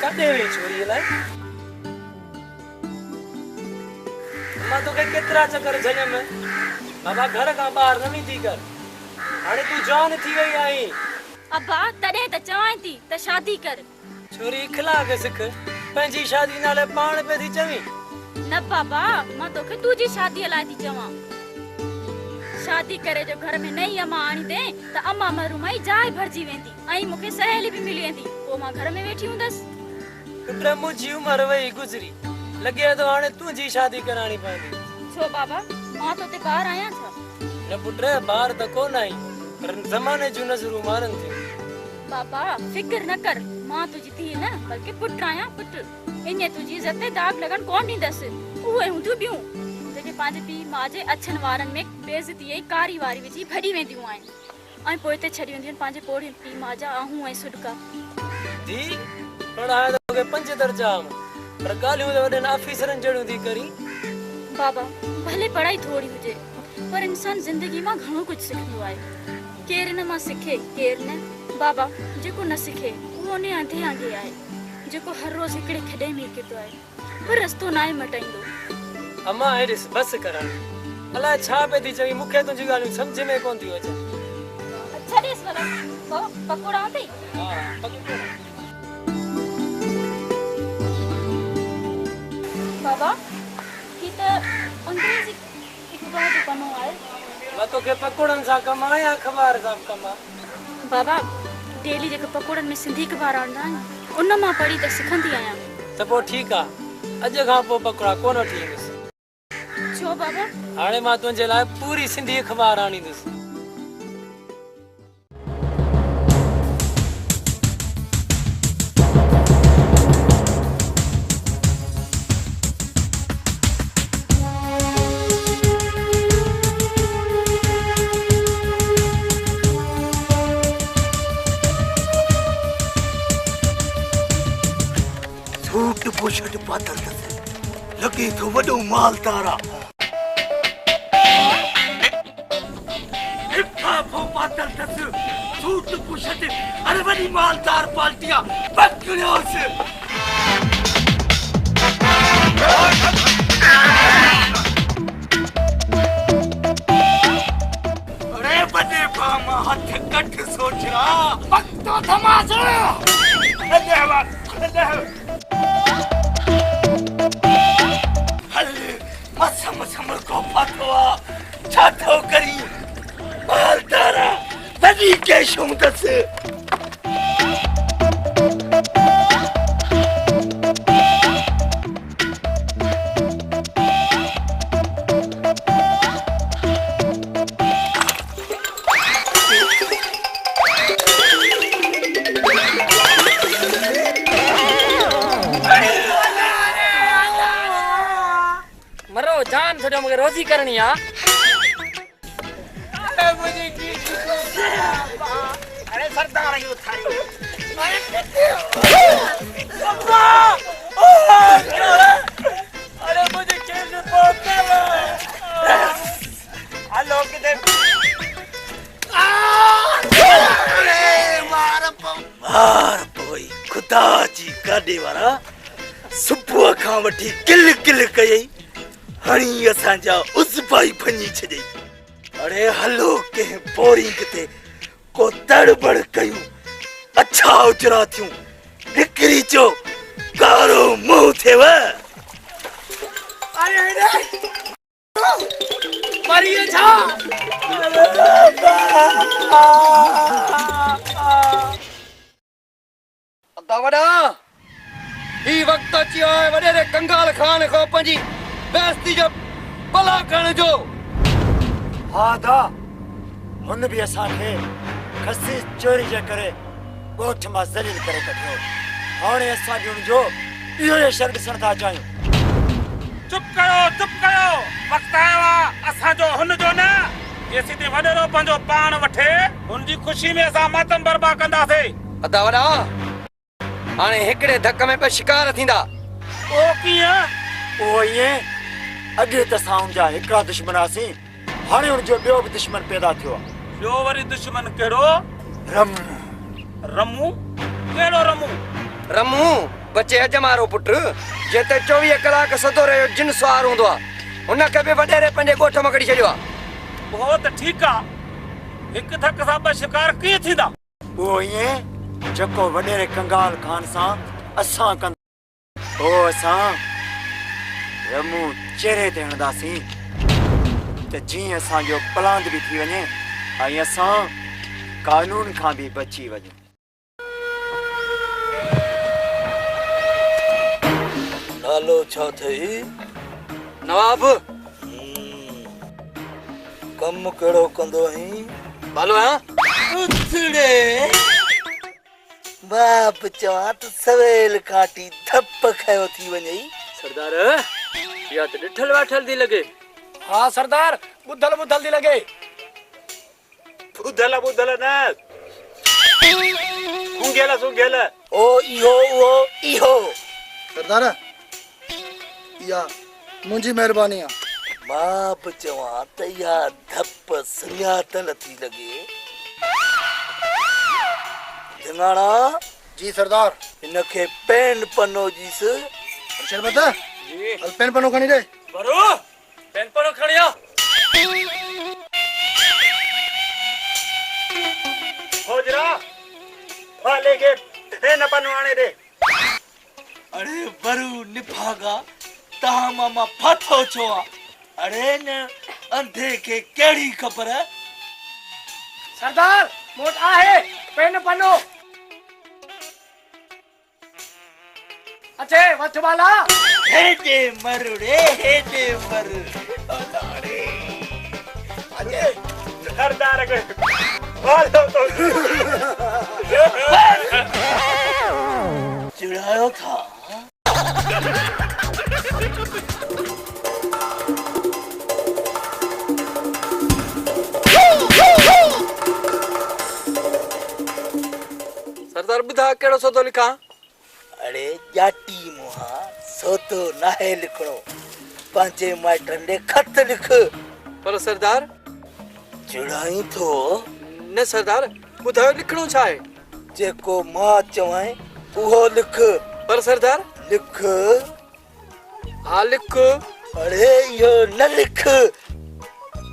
काॾे वई छोरीअ लाइ? मां तोखे केतिरा चकर झलियमि, बाबा घर खां ॿाहिरि न वेंदी कर। हाणे तूं जवान थी वई आहीं। अब्बा तॾहिं त चवां थी त शादी कर। छोरी इखलाक सिख, पंहिंजी शादी नाले पाण पे थी चवीं। न बाबा, मां तोखे तुंहिंजी शादीअ लाइ थी चवां। शादी करे जो घर में नई अम्मा आणी दे त अम्मा मरू माई जाइ भरजी वेंदी ऐं मूंखे सहेली बि मिली वेंदी। पोइ मां घर में वेठी हूंदसि। पुट मुंहिंजी उमिरि वई गुज़री, लॻे थो हाणे तुंहिंजी शादी कराइणी पवंदी। छो बाबा, मां तो ते ॿार आहियां छा? न पुट, ॿार त कोन आई, पर ज़माने जूं नज़रूं मारनि थियूं। बाबा फिक्र न कर, मां तुझी थी न बल्कि पुट आहियां पुट। इन तुझी इज़त ते दाग लगन कोन ॾींदसि। उहे हूंदियूं ॿियूं जेके पंहिंजे पीउ माउ जे अछनि वारनि में बेइज़ती ऐं कारी वारी विझी भॼी वेंदियूं आहिनि ऐं पोइ हिते छॾी वेंदियूं आहिनि पंहिंजे पोड़े पीउ माउ जा आहूं ऐं सुॾका। दी पढ़ाया तोखे 5 दर्जा, पर ॻाल्हियूं त वॾनि ऑफिसरनि जहिड़ियूं थी करी। बाबा भले पढ़ाई थोड़ी हुजे, पर इंसान ज़िंदगी मां घणो कुझु सिखंदो आहे। केर न मां सिखे, केर न। बाबा जेको न सिखे उहो ने अंधे आंगे आहे, जेको हर रोज़ हिकिड़े खॾे में किरंदो आहे पर रस्तो न आहे मटाईंदो। अम्मा ॾिस बस कर, अलाए छा पे थी चवी, मूंखे तुंहिंजी ॻाल्हियूं सम्झ में कोन थी अचे। अच्छा ॾिस भला पकोड़ा अथई? हा पकोड़ा। बाबा ही त अंग्रेजी अख़बार जो पनो आहे। मां तोखे पकोड़नि सां कमु आहे या अख़बार सां कमु आहे? बाबा डेली जेके पकोड़नि में सिंधी अख़बार आणंदा आहिनि उन मां पढ़ी त सिखंदी आहियां। त पोइ ठीकु आहे, अॼु खां पोइ पकोड़ा कोन वठी ईंदुसि। छो बाबा? हाणे मां तुंहिंजे लाइ पूरी सिंधी अख़बार आणींदुसि। सूट बुशट पातल अथसि, लॻे थो वॾो मालदार आहे। लिफाफो पातल अथसि, सूट बुशट, अरे वॾी मालदार पार्टी आहे। पकड़ियोसि। अरे वॾे पाउ मां हथ कढ सोचिया, पतो तमाशो। मसम को फतवा छा थो करी? मालदारा वॾी कैश हूंदसि। मरो जान छोड़ो, मूंखे रोज़ी करणी आहे। अरे सरदार इहो थारी अरे मुझे कैसे पहुंचना है? हेलो किधर? मार पोई खुदा जी गाॾे वारा सुबुह खां वठी किल किल कयई हणी असांजा उज़बाई भञी छॾई। अड़े हलो कंहिं बोरिंग ते को तड़बड़ कयूं अच्छा उजरा थियूं निकिरी चो कारो मुंहुं थियव। मरिए छा? वॾा ही वक़्तु अची वियो आहे वॾेरे कंगाल खान खां पंहिंजी बेइज़ती जो भला करण जो। हा दा हुन बि असांखे खसी चोरी जे करे ॻोठ मां ज़लील करे कढियो। हाणे असां बि हुनजो इहो ई शर्त ॾिसण था चाहियूं। चुप कयो वक़्तु आयो आहे असांजो हुनजो न। जेसीं ताईं वॾेरो पंहिंजो पाण वठे हुनजी ख़ुशी में असां मातम बर्बाद कंदासीं। अदा वॾा हाणे हिकिड़े धक में पे शिकार थींदा। ओ कीअं? उहो ईअं अॻे त असां हुनजा हिकिड़ा दुश्मन हुआसीं हाणे हुनजो ॿियो बि दुश्मन पैदा थियो आहे। ॿियो वरी दुश्मन कहिड़ो? रमू? कहिड़ो रमू? रमू बचे अजमारो पुट जेते 24 कलाक सदो रहियो जिन सुवार हूंदो आहे हुनखे बि वॾेरे पंहिंजे ॻोठ मां कढी छॾियो आहे। उहो त ठीकु आहे हिकु धक सां ॿ शिकार कीअं थींदा? उहो ईअं जेको वॾेरे कंगाल खान सां असां कंदा ओ असां रमू चेहरे ते हणंदासीं त जीअं असांजो पलांद बि थी वञे ऐं असां कानून खां बि बची वञूं। नालो छा अथई? नवाब। कम कहिड़ो कंदो आहीं? भालो आहियां। उथड़े बाप चवां त सवेल काटी धप खयो थी वञई। सरदार या त ॾिठल वाठल थी लॻे। हाँ सरदार बुद्धल थी लगे। बुद्धल न सूंघियल। ओ इहो सरदार या मुंहिंजी महिरबानी आहे। मां बि चवां त इहा धप सुञातल थी लॻे। धिंगाणा जी सरदार। हिनखे पेन पनो जीस। शरबत जी पेन पनो खणी दे। बरो पेन पनो खणिया। होजरा वाले के पेन पनो आने दे। अरे बरू निभागा तहां मामा फाथो छो आ? अरे न अंधे के केड़ी खबर? सरदार मोट आहे पेन पनो। अच्छे वठ वाला हेडे मरुड़े हेडे मरु। अरे सरदार के वालो तो चिढ़ायो था। सरदार बुधा केड़ो सौदो लिखा? अरे जाटी मुहा सौदो नाहे लिखणो पंहिंजे माइटनि ॾे खत लिख। पर सरदार चिढ़ाई थो? न सरदार बुधायो लिखणो छा आहे? जेको मां चवां उहो लिख। पर सरदार लिख। हाँ लिख। अरे इहो न लिख।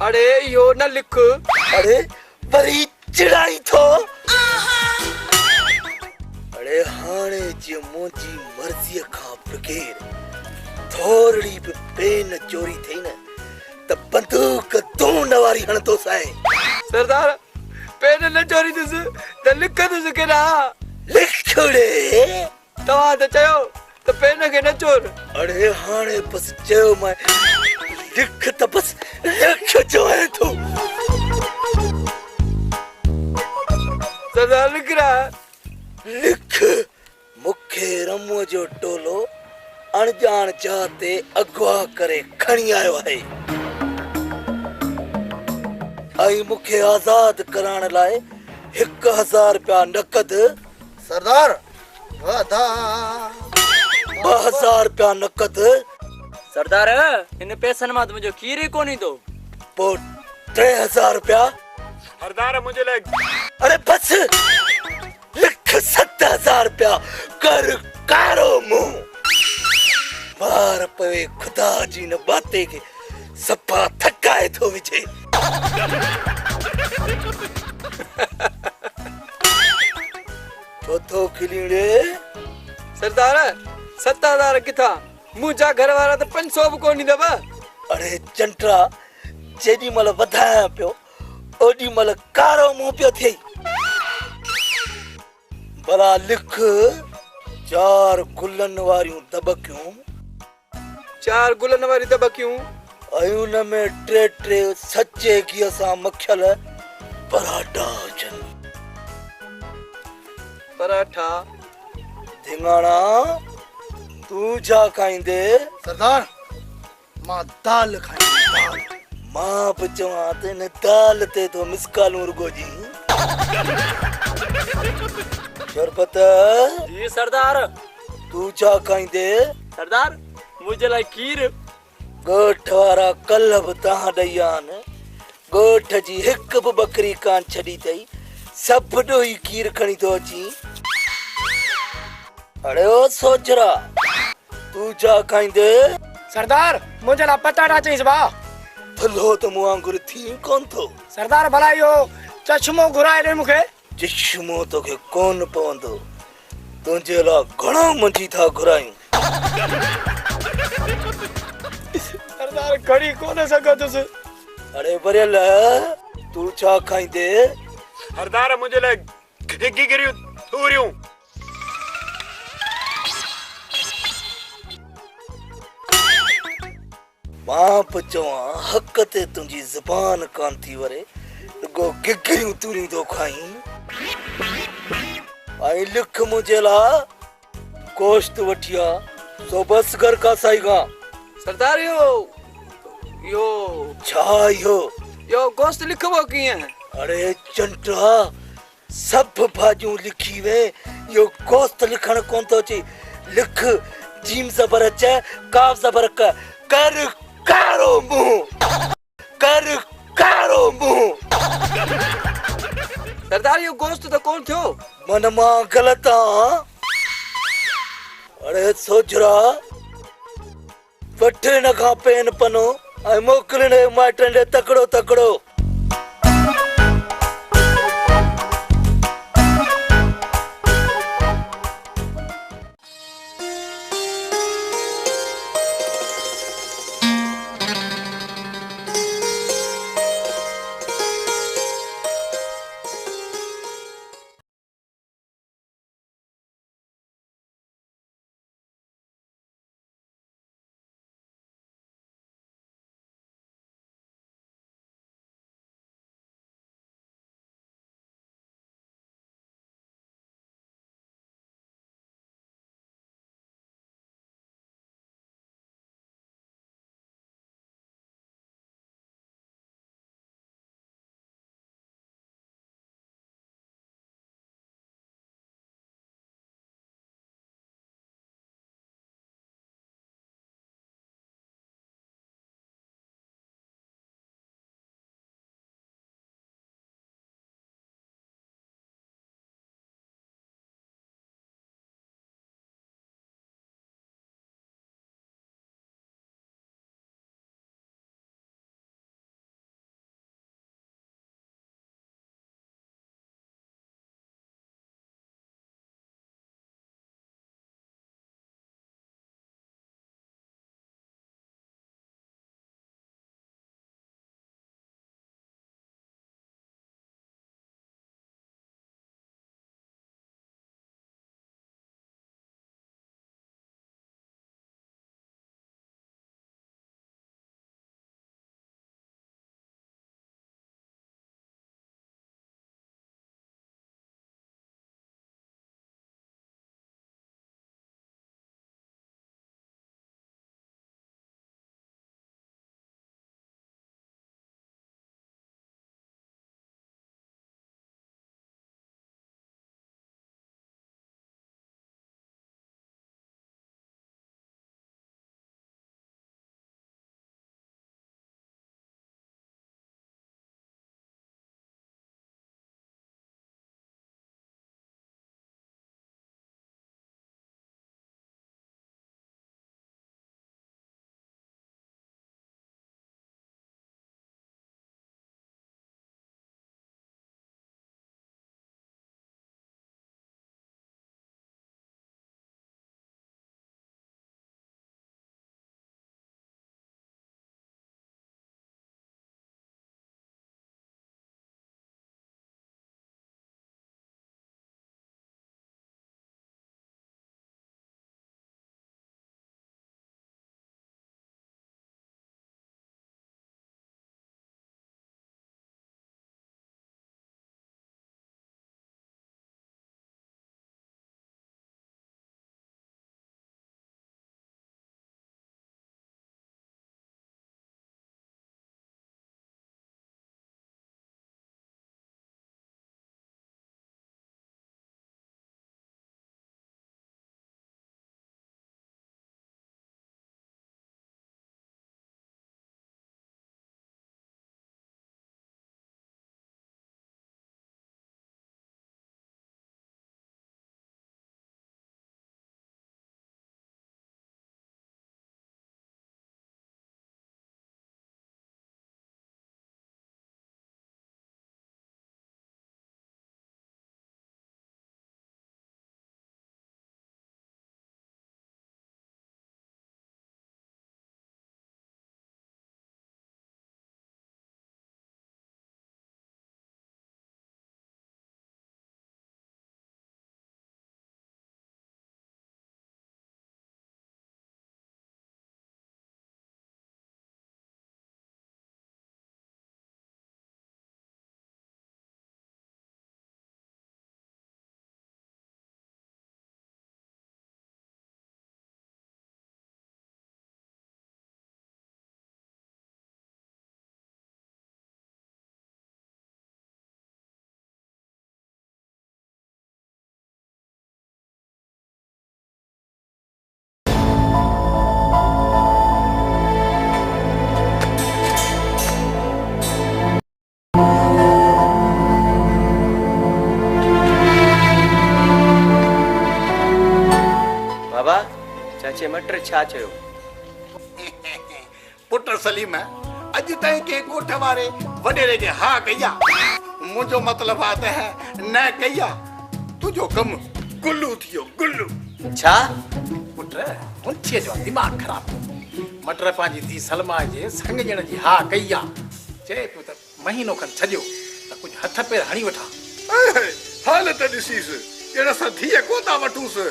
अरे इहो न लिख। अरे वरी चिढ़ाई थो? अरे हाणे जे मुंहिंजी मर्ज़ीअ खां बग़ैर थोरड़ी बि पेन चोरी थई न त बंदूक दून वारी हणंदोसि आहे। सरदार पेन न चोरी दुस त लिख दुस केना? लिखड़े तव्हां त चयो त पेन खे न चोर। अरे हाणे बस चयो मैं लिख त बस लिख चवां थो। सरदार लिख रहा लिख। मूंखे रमुअ जो टोलो अणजान चाह ते अगवा करे खणी आयो आहे ऐं मूंखे आज़ाद कराइण लाइ 1000 रुपया नक़द सरदार वादा 2000 रुपया नकद सरदार इन पैसनि मां त मुंहिंजो खीर ई कोन्हे थो पो 3000 रुपया सरदार मुझे ले अरे बस लिख 7000 रुपया कर कारो मुंह मार पवे खुदा जी न बाते के सपा थकाए थो विझे चौथो खिलीड़े सरदार 7000 किथां मुंहिंजा घर वारा त 500 बि कोन ॾींदव अरे चंट्रा जेॾी महिल वधायां पियो ओॾी महिल कारो मुंहुं पियो थिए भला लिख 4 गुलनि वारियूं दॿकियूं 4 गुलनि वारी दॿकियूं ऐं उन में 3 सचे घीअ सां मखियल पराठा हुजनि पराठा धिंगाणा तू छा खाईंदे सरदार मां दाल खाईंदुसि दाल मां बि चवां त हिन दाल ते तो मिसकालूं रुगो जी शरबत जी सरदार तू छा खाईंदे सरदार मुंहिंजे लाइ खीर ॻोठ वारा कल्ह बि तव्हां ॾेई आहिनि ॻोठ जी हिकु बि बकरी कान छॾी अथई सभु ॾोही खीर खणी थो अची अड़े ओ सोचरा तू छा खाईंदे सरदार मुझे ला पटाटा चईस बा थलो त मूं वांगुरु थी कोन थो सरदार भला यो चश्मो घुराए दे मुखे चश्मो तोखे कोन पवंदो तुंहिंजे लाइ घणो मंझी था घुरायूं सरदार घड़ी कोन सकदुसि अरे बरियल तू छा खाईंदे सरदार मुझे ले गिरियूं थूरियूं मां बि चवां हक़ ते तुंहिंजी ज़ुबान कान थी वरे रुगो गिगरियूं तूरियूं थो खाईं ऐं लिख मुंहिंजे लाइ गोश्त वठी आ सो बस घर का साई खां सरदार यो छा इहो यो गोश्त लिखबो कीअं अरे चंटा सभु भाॼियूं लिखी वे इहो गोश्त लिखण कोन थो अचे लिख जीम ज़बर च काफ ज़बर क कर कारो मुंहुं कर कारो मुंहुं सरदार यो गोश्त त कोन थियो मन मां ग़लति आहियां अरे सोचरा वठ हिन खां पेन पनो ऐं मोकिलण माइटनि ॾे तकिड़ो तकिड़ो छा चयो? पुट सलीम अॼु ताईं कंहिं ॻोठ वारे वॾेरे खे हा कई आहे? मुंहिंजो मतिलबु आहे त न कई आहे। तुंहिंजो कमु गुल्लू थी वियो, गुल्लू। छा? पुट मुंशीअ जो दिमाग़ ख़राबु। मटर पंहिंजी धीउ सलमा जे संग ॼण जी हा कई आहे। चए पियो त महीनो खनि छॾियो त कुझु हथ पेर हणी वठां। हालत ॾिसीसि ॼण असां धीअ कोन था वठूंसि।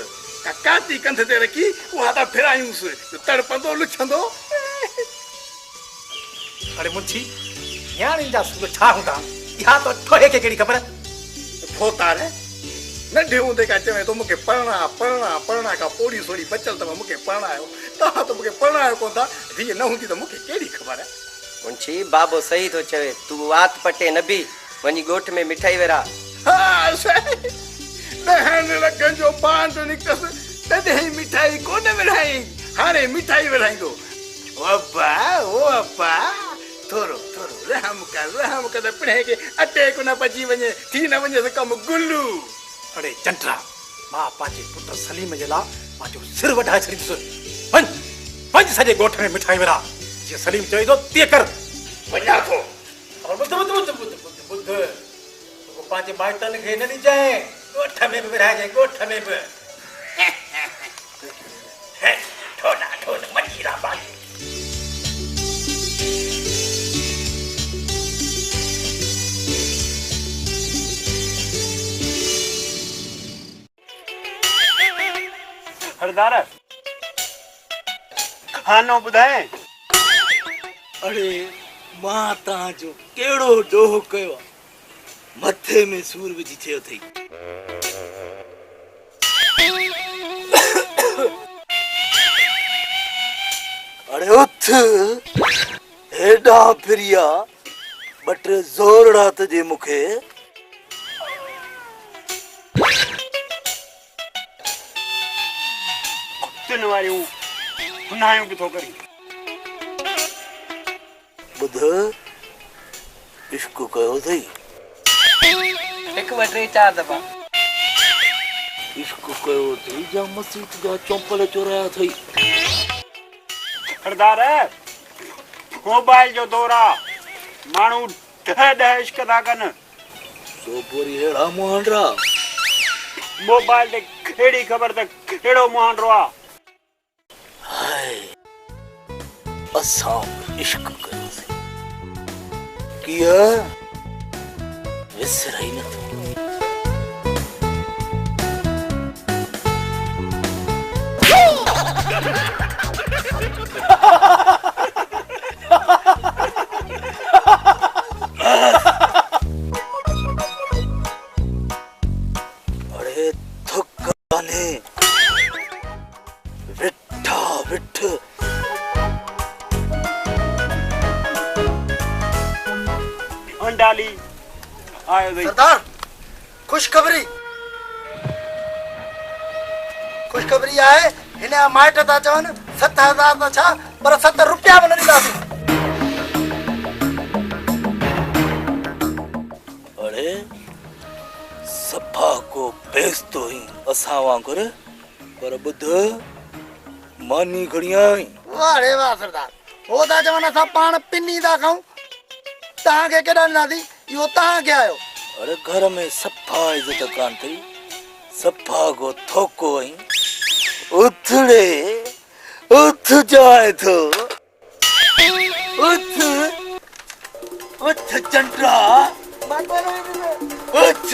काती कंध ते रखी उहा था फिरायूंसि, तड़पंदो लुछंदो। अरे मुंशी न्याणी जा सूर छा हूंदा? इहा तो ठोहे खे कहिड़ी ख़बर? फोतार नंढे हूंदे खां चवे थो मूंखे पढ़णा का पोड़ी सोड़ी बचल अथव, मूंखे पढ़ायो। तव्हां त मूंखे पढ़ायो कोन था। धीअ न हूंदी त मूंखे कहिड़ी ख़बर आहे? मुंशी बाबो सही थो चवे। तूं वात पटे न बि वञी ॻोठ में मिठाई विरहा। हा सही। ॾहनि लखनि जो बांड निकितसि तॾहिं मिठाई कोन विरहाई, हाणे मिठाई विरहाईंदो। ओ अब्बा थोरो रहम कर त पिणे खे अटे को न बची वञे, थी न वञे त कमु गुल्लू। अरे चंट्रा, मां पंहिंजे पुट सलीम जे लाइ पंहिंजो सिर वढाए छॾींदुसि। वञ सॼे ॻोठ में मिठाई विरहा। जीअं सलीम चए थो तीअं कर। वञा थो। ॿुध पंहिंजे माइटनि खे न ॾिजांइ, ॻोठ में बि विरहाइजांइ, ॻोठ में बि। ठोड मजीरा बाली। हरदार खानो ॿुधाए। अरे मां तव्हांजो कहिड़ो ॾोह कयो आहे, मथे में सूर विझी थियो अथई। अरे उथ, हेॾा फिरिया ॿ टे ज़ोरड़ा तजे मूंखे। कुत्तनि वारियूं गुनाहियूं किथो करी। ॿुध, इश्क कयो अथई? 1 2 3 4 दफ़ा इश्क कयो अथई या मसीत जा चौंपल चोराया अथई? हरदार मोबाइल जो दौर आहे, माण्हू ॾह इश्क था कनि। सो पोरी हेड़ा मुहांडरा मोबाइल ते कहिड़ी ख़बर त कहिड़ो मुहांडरो आहे। हाय असां इश्क कयोसीं, कीअं विसराई नथो। अरे थकाने विठा विठ। अंडाली आयो भाई। सरदार खुशखबरी आहे। हिन जा माइट था चवनि 7,000 त छा पर 7 रुपया बि न ॾींदासीं। अरे सफ़ा को बेस्तो ही असां वांगुरु, पर ॿुध मानी खणी आई। वाह रे वाह सरदार, हो था चवनि असां पाण पिनी था खाऊं, तव्हांखे केॾा ॾींदासीं, इहो तव्हांखे आयो। अरे घर में सफ़ा इज़त कान थी, सफ़ा को थोको आई। उथ जाए थो, उथ चंट्रा, उथ।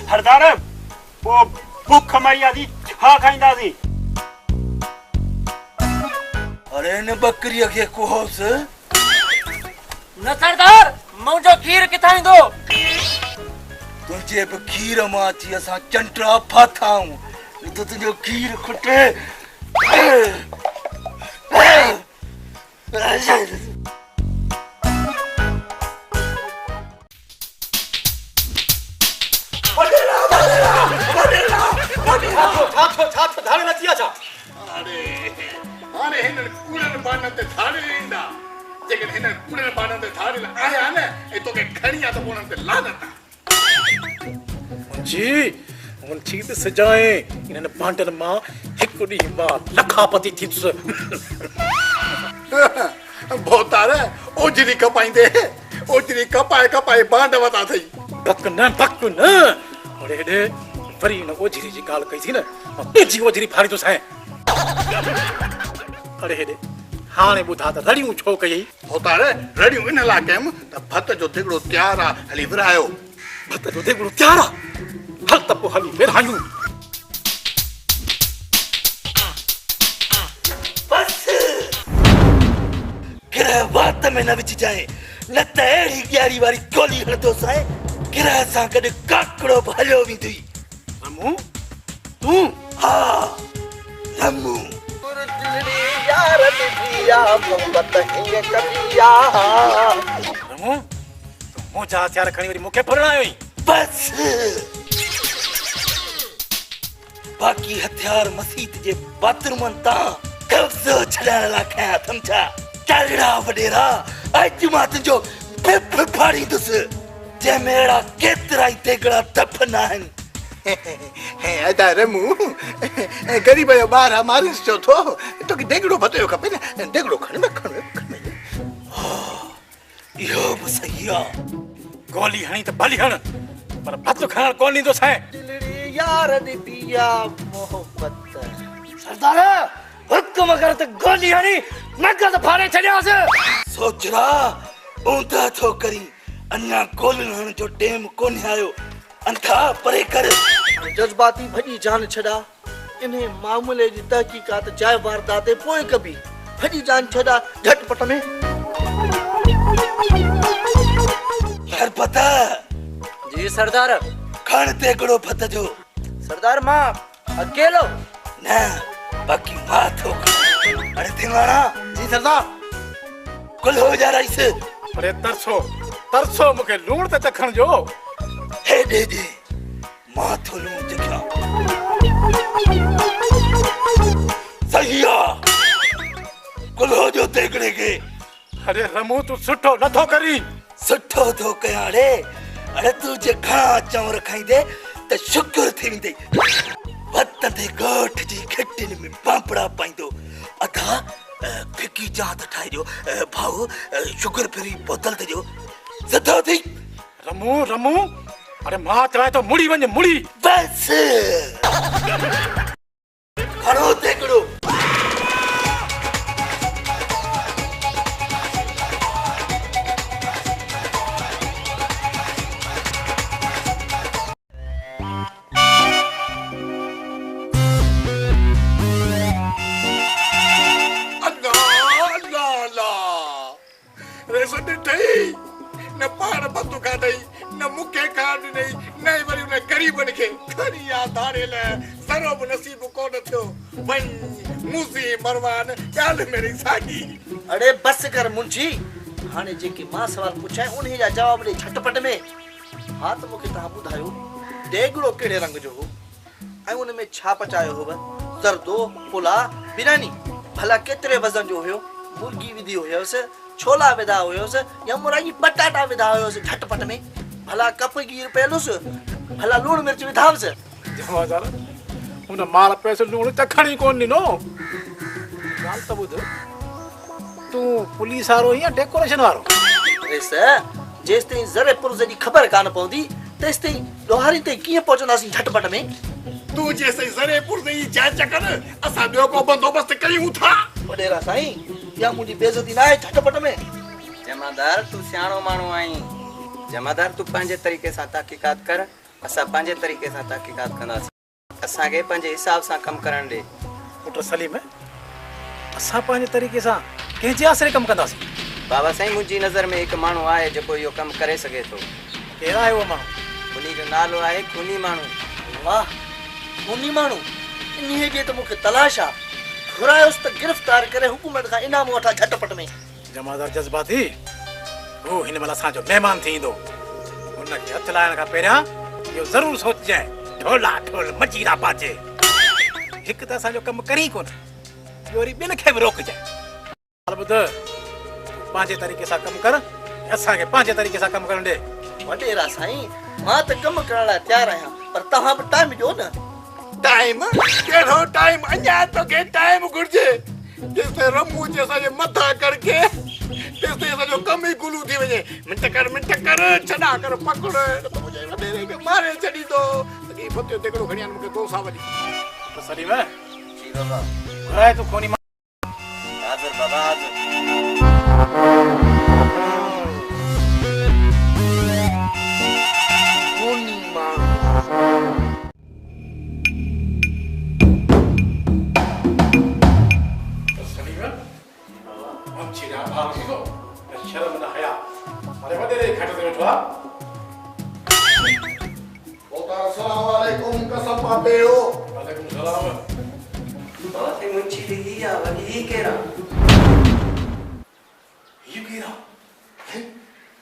हरदार वो भूख मरी आदी छा खाईंदासीं? अरे न बकरीअ खे कुहोस न सरदार, मुंहिंजो खीर किथां ईंदो? तुंहिंजे बि खीर मां अची असां चंट्रा फाथाऊं, त तुंहिंजो खीर खुटे। धाड़े नची अचा। अरे हाणे हिन कूड़नि बाननि ते धाड़े ईंदा। जेकॾहिं हिन पुणे बाणनि ते धारियल आया न ऐं तोखे खणी आ त पोइ उन्हनि ते लानत जी मुंशी त सजाए इन्हनि बांटनि मां हिकु ॾींहुं मां लखापति थींदुसि भोतार ओजरी कपाईंदे ओजरी कपाए बांड वता अथई बक न होड़े हेॾे वरी हिन ओजरी जी ॻाल्हि कई थी न मां पंहिंजी ओजरी फाड़ींदुसि ऐं अड़े हेॾे हाणे ॿुधा त रड़ियूं छो कई भोतार रड़ियूं इन लाइ कयमि त भत जो दिगड़ो तयारु आहे हली विरायो भत जो दिगड़ो तयारु आहे हल त पोइ हली विरायूं बस गिरह बात में न विच जाए न त अहिड़ी ॻारी वारी गोली हणंदोसि ऐं गिरह सां गॾु काकड़ो बि हलियो वेंदुई रमू तूं हा रमू रमू तूं मुंहिंजा हथियार खणी वरी मूंखे फुरण आयो आहीं बस बाक़ी हथियार मसीत जे बाथरूमनि तां कब्ज़ो छॾाइण लाइ खयां सम्झा तगड़ा वॾेरा अॼु मां तुंहिंजो बिप फाड़ींदुसि जंहिंमें अहिड़ा केतिरा ई तेगड़ा दफ़न आहिनि अदा रमू ग़रीब जो ॿार आहे मारिस चओ थो तोखे देगड़ो भतियो खपे न देगड़ो खण इहो बि सही आहे गोली हणी त भली हण पर भत खणण कोन ॾींदुसि ऐं यार दी पिया मोहब्बत सरदार हुक्म कर त गोली हणी नगद फाड़े छॾियासीं सोचरा ऊंधा थो करी अञा गोलियूं हणण जो टेम कोन आयो अंधा परे कर जज्बाती भॼी जान छॾा इन मामले जी तहकीकात जाइ वारदात पोइ कबी भॼी जान छॾा झटपट में यार पता जी सरदार खण तेगड़ो फत जो सरदार मां अकेलो न बाकी मां थो अरे थिवाना जी सरदार कुल हो जा रईस अरे तरसो मूंखे लूण त चखण जो हे दे मां थो लूण चखियां सही आहे कुल हो जो तेगड़े के अरे रमू तूं सुठो नथो करी सुठो थो कयां रे अरे तू जे घणा चांवर खाईंदे त शुक्र थी वेंदे वत ते गोठ जी खटिन में पापड़ा पाईंदो अथा फिकी चांत ठाहे ॾियो भाऊ शुगर फ्री बोतल ते ॾियो सथो थी रमू अरे मां चवां तो मुड़ी वञ मुड़ी बस खणो तेगड़ो न पाण भतू खाधई न मूंखे खाण ॾिनई न वरी उन ग़रीबनि खे खणी आ धाड़ियल सरो बि नसीब कोन थियो वञ मूसी मरवान ॻाल्हि मेरी साॻी अड़े बस कर मुंशी हाणे जेके मां सवाल पुछां उन जा जवाब ॾे झटपट में हा त मूंखे तव्हां ॿुधायो देगड़ो कहिड़े रंग जो हो ऐं उन में छा पचायो हुव ज़रदो पुला बिरयानी भला केतिरे वज़न जो हुयो मुर्गी विधी हुयसि छोला विधा हुयोसि या मुराई पटाटा विधा हुयोसि झटपट में भला कप गिर पेलुसि भला लूण मिर्च विधावसि जमादार उन माल पैसे लूण चखण ई कोन ॾिनो ॻाल्हि त ॿुध तूं पुलिस वारो या डेकोरेशन वारो जेसि ताईं ज़रेपुर जी ख़बर कान पवंदी तेसि ताईं ॾोहारी ताईं कीअं पहुचंदासीं झटपट में तूं जेसि ताईं ज़रेपुर जी जांच कर असां ॿियो को बंदोबस्त कयूं था वॾेरा साईं या मुंहिंजी बेइज्जती न आहे झटपट में जमादार तू सियाणो माण्हू आहीं जमादार तू पंहिंजे तरीक़े सां तहकीकात कर असां पंहिंजे तरीक़े सां तहकीकात कंदासीं असांखे पंहिंजे हिसाब सां कमु करण ॾे पुट सलीम असां पंहिंजे तरीक़े सां कंहिंजे आसरे कमु कंदासीं बाबा साईं मुंहिंजी नज़र में हिकु माण्हू आहे जेको इहो कमु करे सघे थो केरु आहे उहो माण्हू उन जो नालो आहे खूनी माण्हू वाह खूनी माण्हू इन्हीअ जी त मूंखे तलाश आहे घुरायोसि त गिरफ़्तार करे हुकूमत खां इनाम वठां झटपट में जमादार जज़्बाती हू हिन महिल असांजो महिमान थी ईंदो हुनखे हथु लाइण खां पहिरियां इहो ज़रूरु सोचिजांइ ढोला ढोल मजीरा पाचे हिकु त असांजो कमु करी कोन ॿियो वरी ॿिनि खे बि रोकजांइ ॿुध पांचे तरीके सां कम कर असा के पांचे तरीके सां कम करण दे वडेरा साईं मां त कम करण लाइ तयार आहियां पर तव्हां बि टाइम ॾियो न टाइम केड़ो टाइम अन्या तो के टाइम गुरजे जिससे रमू जे असांजे मथा करके जिससे असांजो कम ही गुलू थी वञे मिंट कर छॾा कर पकड़ त मुंहिंजे वॾेरे खे मारे छॾी थो की फतियो तेकड़ो खणी आन मूंखे कोसा वॼी तो सलीम जी बाबा घुराए तू कोनी हाज़िर बाबा हाज़िर कोनी मां शर्म न हया अरे वडेरे खट ते वेठो आ अस्सलाम वालेकुम कसम पापेओ वालेकुम सलाम बाबा ते मुंची दी या वही केरा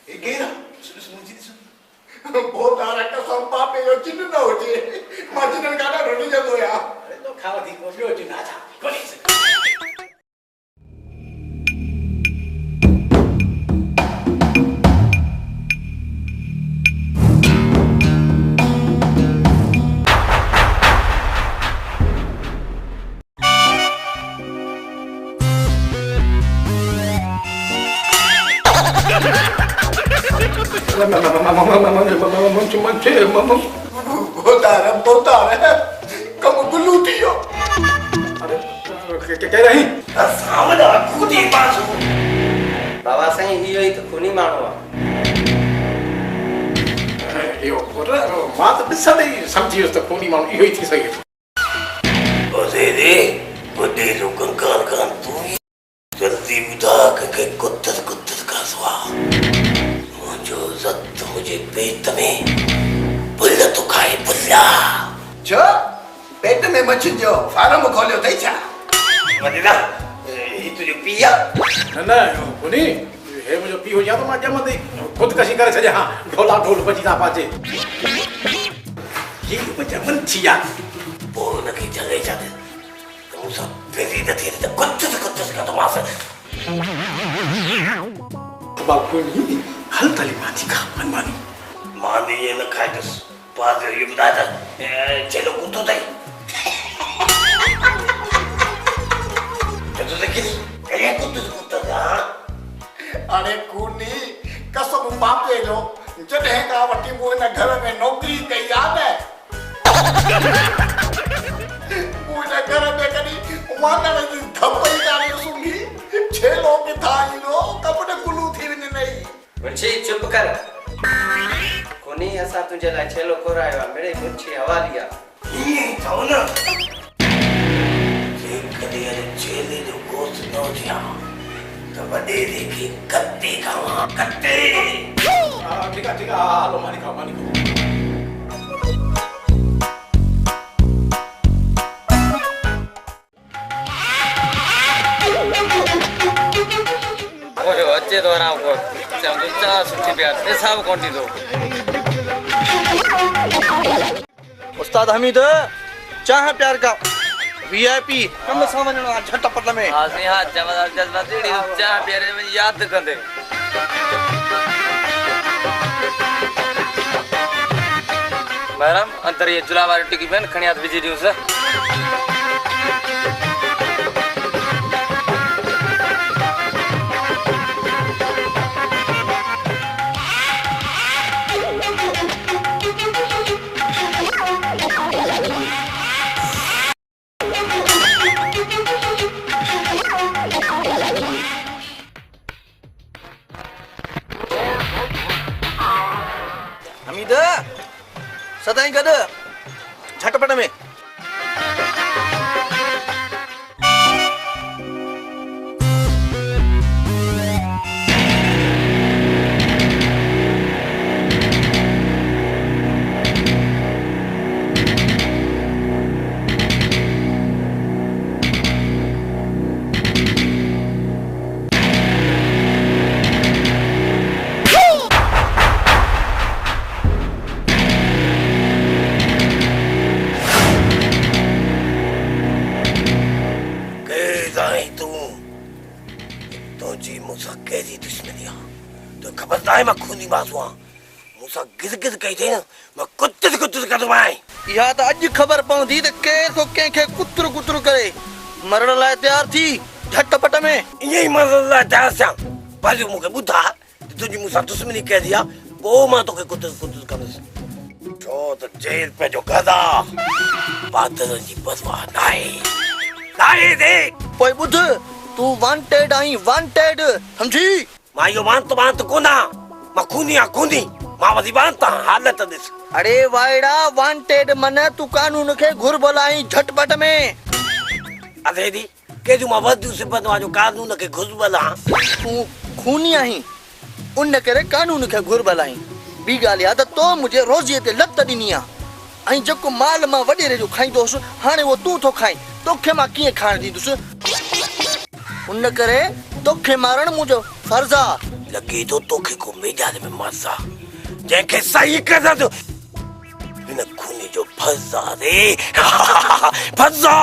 ये गेरा सुन मुंची दिस बोतार कसम पापेओ चिन न होजे मां चिन गाना रोटी जंदो या अरे तो खावा थी को बियो चिन आजा कोनी बोतार कम गुलू थियो अरे कह रही सामने कूदी पाछो बाबा साईं इहो ई त खूनी माण्हू आहे यो कोरा मां त ॾिसंदे ई सम्झी वियुसि त कोनी माण्हू इहो ई थी सघे थो ओसे दे वॾे जो कंकाल कान तू जल्दी ॿुधा के कुत्तस का सवा मुंहिंजो ज़त मुंहिंजे पेट में पुल तो खाए पुल्ला छो पेट में मच्छर जो फार्म खोलियो अथई छा वॾेरा ही तुंहिंजो पीउ आहे न कोनी हे मुंहिंजो पीउ हुजे त मां ॼमंदे ख़ुदकशी करे छॾियां हा ढोला ढोल बची था पाचे ही मुंहिंजा मंछी आहे पोइ हुनखे जॻहि छा त मूंसां फेरी न थिए त कुत्तस कंदोमांसि बाबूनी हल तली माथी खा मनमानी मां ने ये न खाइसि पास ये ॿुधाए त चलो कुत्तो अथई तो देखिस अरे कुत्तो अरे कूनी कसम पापे जो जॾहिं खां वठी मूं हिन घर में नौकरी कई आहे मूं हिन घर में कॾहिं वांगण जी धप ई कान्हे सुंघी छेलो किथां ईंदो कपड़ गुलू थी वञे नई मुंशी चुप कर कोनी असां तुंहिंजे लाइ छेलो कोरायो आहे मिड़े मुंशी हवाली आहे ईअं चओ न जेकॾहिं अॼु छेले जो गोश्त न हुजे त वॾेरे खे कटे खावां कटे ठीक आहे हलो मानी खाओ ओए अचे तो आराम को चंदू चा सुठी प्यार पैसा कोन दी दो उस्ताद हमीद चाह प्यार का वीआईपी कम सां वञणो आहे झटपट में हां सी हां जमादार जज्बा तेड़ी चाह प्यारे में याद कंदे मैडम अंदर ये जुला वाली टिकी में खणियात विजी दियो से हमीद सदाई गॾु झटपट में ताए मां खूनी बासुआ मुसा गिज गिज कई थे मैं कुत्ते कर माई या तो अज खबर पवंदी त के तो के कुतर कुतर करे मरण लाए तैयार थी झटपट में यही मरण लाए तैयार सा बाजू मुके बुधा तुझी मुसा दुश्मनी कह दिया वो मां तो के कुतर कर छो तो जेल पे जो गदा बादल जी बसवा नाए दे पोई बुध तू वांटेड आई वांटेड समझी मां यो बांत कोना मां खूनी मां वदी बांत हालत दिस अरे वाइड़ा वांटेड मन तू कानून के घुर बोलाई झटपट में अरे दी के जो मां वदू से बदवा जो कानून के घुर बोला तू खूनी आई उन करे कानून के घुर बोलाई बी गाल याद तो मुझे रोजी ते लत दिनिया आई जको माल मा वडेरे जो खाई दोस हाने वो तू तो खाई तोखे मा किए खाण दी दुस उन करे तोखे मारण मुजो फर्जा लगी तो तोखे को मेजाज में मरसा जेके सही कर दो इन खूनी जो फजा दे फजा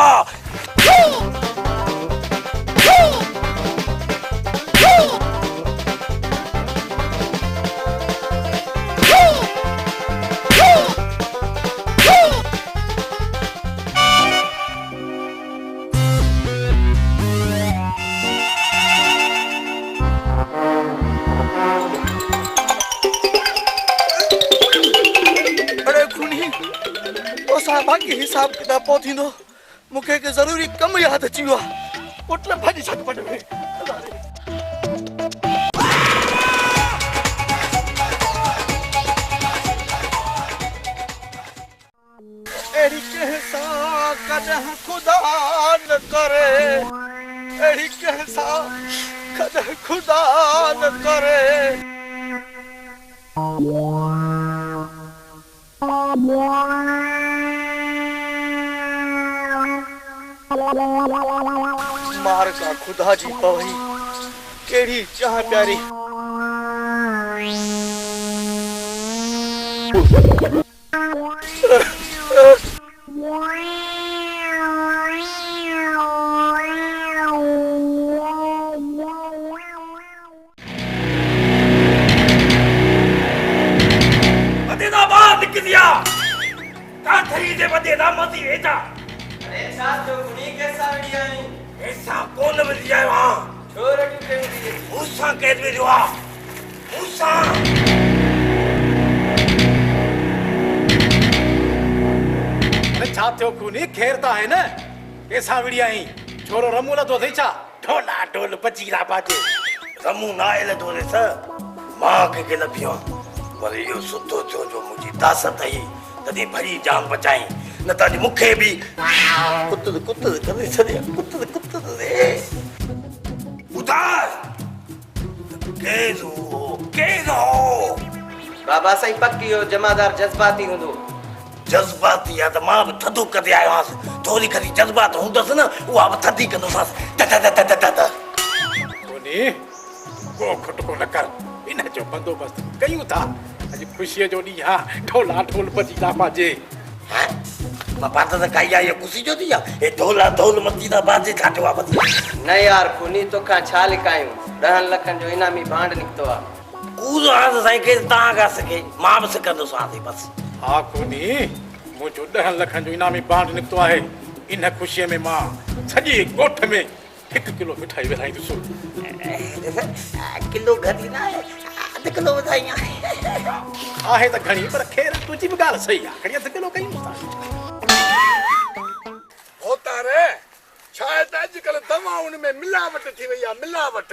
बाकी हिसाब किताब पहुंचींदो मुखे के जरूरी कम याद अची वियो उठ भॼ झटपट में एड़ी कहसा कदह खुदा न करे एड़ी कहसा कदह खुदा न करे मार का खुदा जी पवई केड़ी चाह प्यारी बदेदा बाहर निकल दिया का खरीदे बदेदा मती एजा अरे साथ जो खुनी के सावड़ी आई ऐसा कौन मिल जाए वहां छोरे के लिए मूसा कैद में जुआ मूसा अरे छा थियो खूनी खेरता है ना के सावड़ी आई छोरो रमू न तो थई छा ढोला ढोल बजीरा बाजे रमू ना आयल दोरे स मां के लभियो पर यो सुतो थियो जो मुजी ताकत आई तदी भरी जान बचाई न ताजी मुखे भी कुत्त करे छड़े कुत्त रे उदास केजो बाबा सही पक्की हो जमादार जज्बाती हुंदो जज्बाती या त मां भी थदो कदे आयो हास थोड़ी कदी जज्बात हुंदस न उहा भी थदी कंदो सास त कोनी को खटको न कर इन जो बंदोबस्त कयूं था अज खुशी जो डी हा ढोला ढोल बजीरा बाजे मां बात त काई या खुशी जो दिया ए ढोला ढोल मतीदा बाजे छाटो आ बस न यार खुनी तो का छा लिकायूं 10 लखन जो इनामी बांड निकतो आ उहो आज साईं के ता का सके मां भी सकंदो साथे बस हा कोनी मुझो 10 लखन जो इनामी बांड निकतो आहे इन खुशी में मां सजी गोठ में 1 किलो मिठाई विराई दुसो किलो घणी ना आहे 1 किलो वधाई आहे त घणी पर खेर तुजी भी गाल सही आ खड़ी 1 किलो कई होता रे शायद आजकल दवाउन में मिलावट थी वई आ मिलावट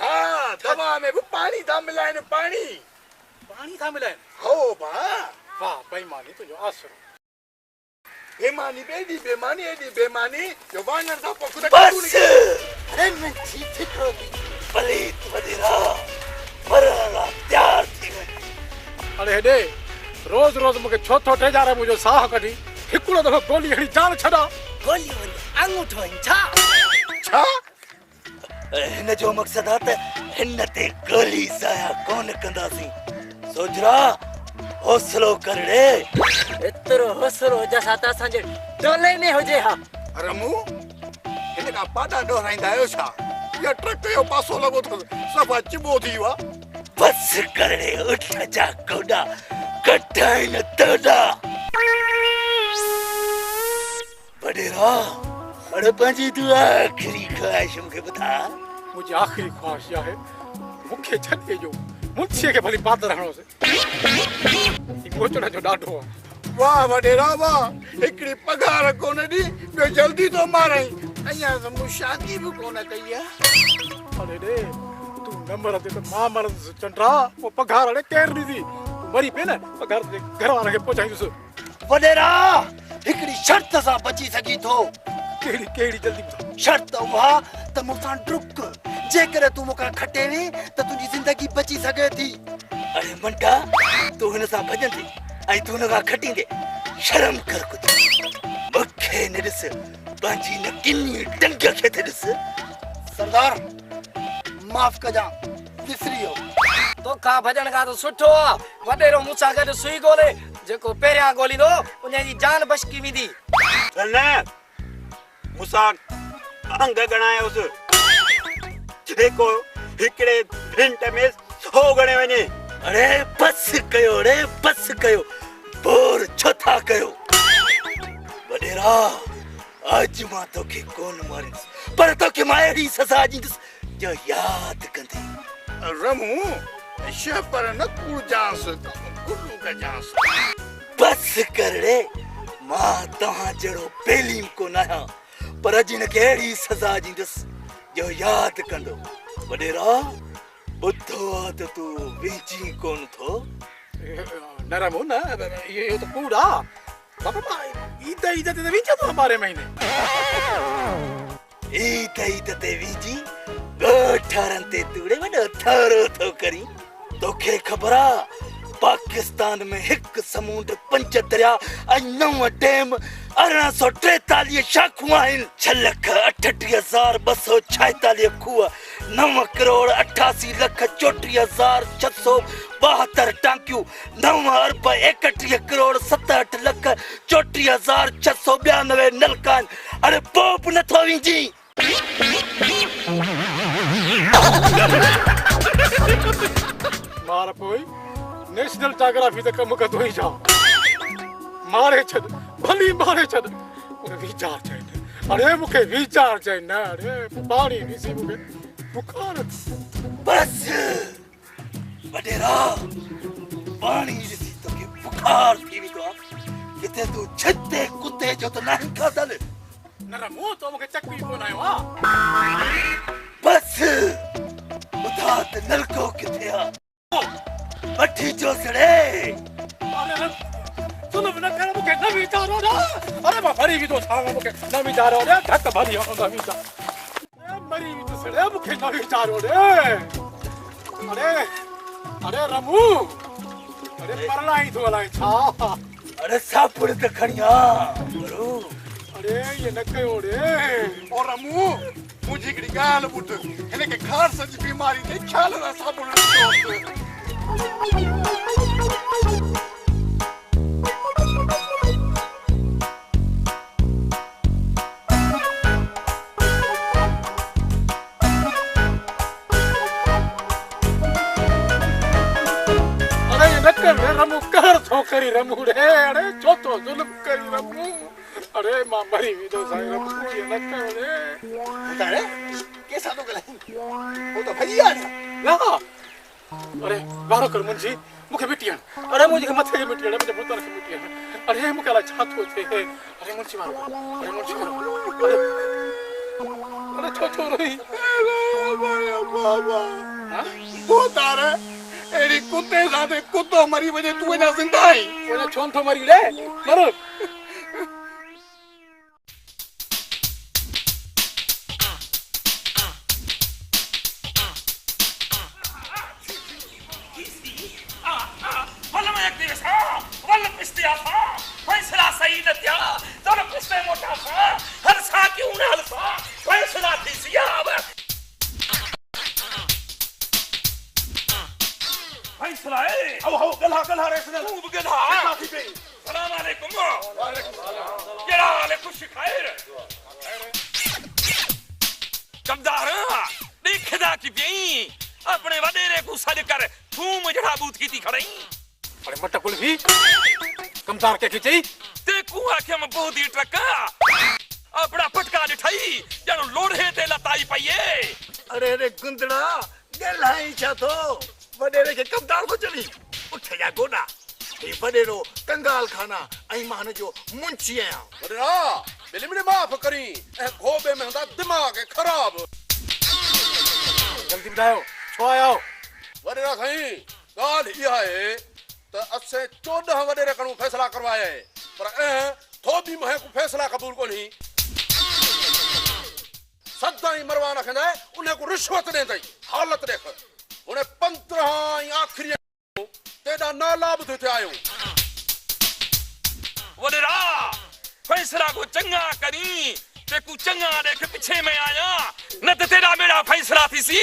हां दवा में भी पानी था मिलाइन पानी था मिलाइन हो बा वाह बेईमानी तुजो आसरो बेमानी बेडी बेमानी एडी बेमानी जो वांगन था पकुद बस अरे मैं ठीक करो पलीत वदेरा मरला प्यार थी अरे हेडे रोज रोज मुके छो थो टे जारे मुजो साह कढी हिकुड़ो दफो गोली हणी जान छडा गोली अंगूठो छा हिन जो मकसद है हिन ते गोली साया कौन कंदासी सोजरा हौसलो कर रे एतरो हौसलो जसा ता संजे डोले में हो जे हा रमू इन का पाडा डोराइंदा आयो छा या ट्रक यो पासो लगो तो सफा चिबो थी वा बस करे उठ जा कोडा कटाई न तोड़ा बडेरा अरे पंजी तू आखिरी ख्वाहिश मुझे बता मुझे आखिरी ख्वाहिश यह है मुख्य छत जो मुंशी के भली बात रहणो से पहुंचना जो डाढो वाह वडेरा वाह एकड़ी पगार कोन दी बे जल्दी तो मारे अया समू शादी भी कोन कई है अरे रे तू नंबर दे तो मां मर चंद्रा वो पगार अरे केर दी थी मरी पे ना पगार दे घर वाला के पहुंचाई दुस वडेरा एकड़ी शर्त सा बची सकी थो केड़ी केड़ी जल्दी बता शर्त वा त मुसा रुक जे करे तू मुका खटेवे त तुजी जिंदगी बची सके थी अरे मंटा तू हिन सा भजन थी आई तू नगा खटींदे शर्म कर कुछ मुखे न दिस बांजी न किन्नी डंग खे थे दिस सरदार माफ कजा विसरियो तो का भजन का तो सुठो वडेरो मूंसा गड सुई गोले जेको पेरिया गोली दो उन जी जान बचकी विदी चल न मूंसा अंग गणाए उस जेको हिकड़े मिनट में 100 गणे वने अरे बस कयो बोर छो था कयो वडेरा आज मां तो के कोन मारिस पर तो के मां ही सजा जिंदस जो याद कंदी रमू शपर न कूड़ जांस गुल्लू का जांस बस कर रे मां तहां जड़ो पेलीम को ना पर जिन केड़ी सजा जिंदस जो याद कंदो वडेरा बुद्धो आत तू विची कोन थो नरमो ना ये तो कूड़ा बाबा इधर ते विच तो हमारे महीने ते विची गोठरन ते तूड़े वडो थारो तो करी तोखे खबरा पाकिस्तान में एक समुंड 5 दरिया ऐं 9 डैम 1843 शाखूं आहिनि 6,38,246 खूह 9 करोड़ 88 लख 34,672 टांकियूं 9 अरब 31 करोड़ 67 लख 34,692 नलका अरे पोप नथो विझी मार पोई नेशनल जोग्राफी तक कम कर ही जा मारे छद भली मारे छद उन विचार चाहिए अरे मुखे विचार चाहिए ना अरे पानी नहीं सी मुखे बुखार बस वडेरा पानी सी तो के बुखार थी विदो किते तू छते कुत्ते जो तो नहीं खादल नरा मुंह तो मुखे चक्की कोन आयो आ बस उधात नलको किथे आ बठी जो सड़े अरे सुनो बिना कर मुके न विचार हो ना अरे बा भरी भी तो सावा मुके न विचार हो रे धक भरी हो न विचार ए मरी भी तो सड़े मुके न विचार हो रे अरे रमू अरे परलाई तो लाई छा अरे सापुड़ त खणिया बरो अरे ये न कयो रे और रमू मुझे एकड़ी गाल बुट इने के खार सच बीमारी ने ख्याल ना साबुन रमू कर थो करी रमू रे अरे चोतो जुल्म करी रमू अरे मां मरी भी तो साई रमू ये न कयो रे अरे कैसा तो गलाई वो तो भैया ना अरे बारो कर मुंजी मुखे बिटियन अरे मुझे मथे बिटियन मुझे पुत्र के बिटियन अरे मुके ला छातो छे अरे मुंजी मारो अरे मुंजी मारो अरे छोटो रही बाबा वो तारे एरी कुत्ते साथे कुत्तो मरी वजे तू ना जिंदा है वो छोन तो मरी रे मरो फैसला सही न थिया तोर पिस्ते मोटा सा हर सा क्यों न हलसा फैसला थी सिया फैसला है हो गला रे सना तू गला सलाम अलैकुम वालेकुम सलाम केड़ा वाले खुश खैर कमदार देखदा कि पई अपने वडेरे को सज कर थूम जड़ा बूथ की थी खड़ई अरे मट कुल्फी कमदार के खिचई ते कु आखे में बहुत ही ट्रका अपना पटका दिठाई जनो लोढ़े ते लताई पईए अरे रे गुंदड़ा गलाई छा तो वडेरे के कमदार को चली उठ जा गोडा ये वडेरो कंगाल खाना आई मान जो मुंशी आया वडेरा बिली मिने माफ करी ए गोबे में हंदा दिमाग खराब जल्दी बताओ छो आयो वडेरा साईं गाल इहा है तो असे 14 वडेरे कणु फैसला करवाए पर थोबी महे को फैसला कबूल कोनी सदाई मरवाना खंदा उन्हें को रिश्वत दे दई हालत देख उन्हें 15 आखिरी तेरा ना लाभ देते आयो वडेरा फैसला को चंगा करी ते कु चंगा देख पीछे में आया न ते तेरा मेरा फैसला थी सी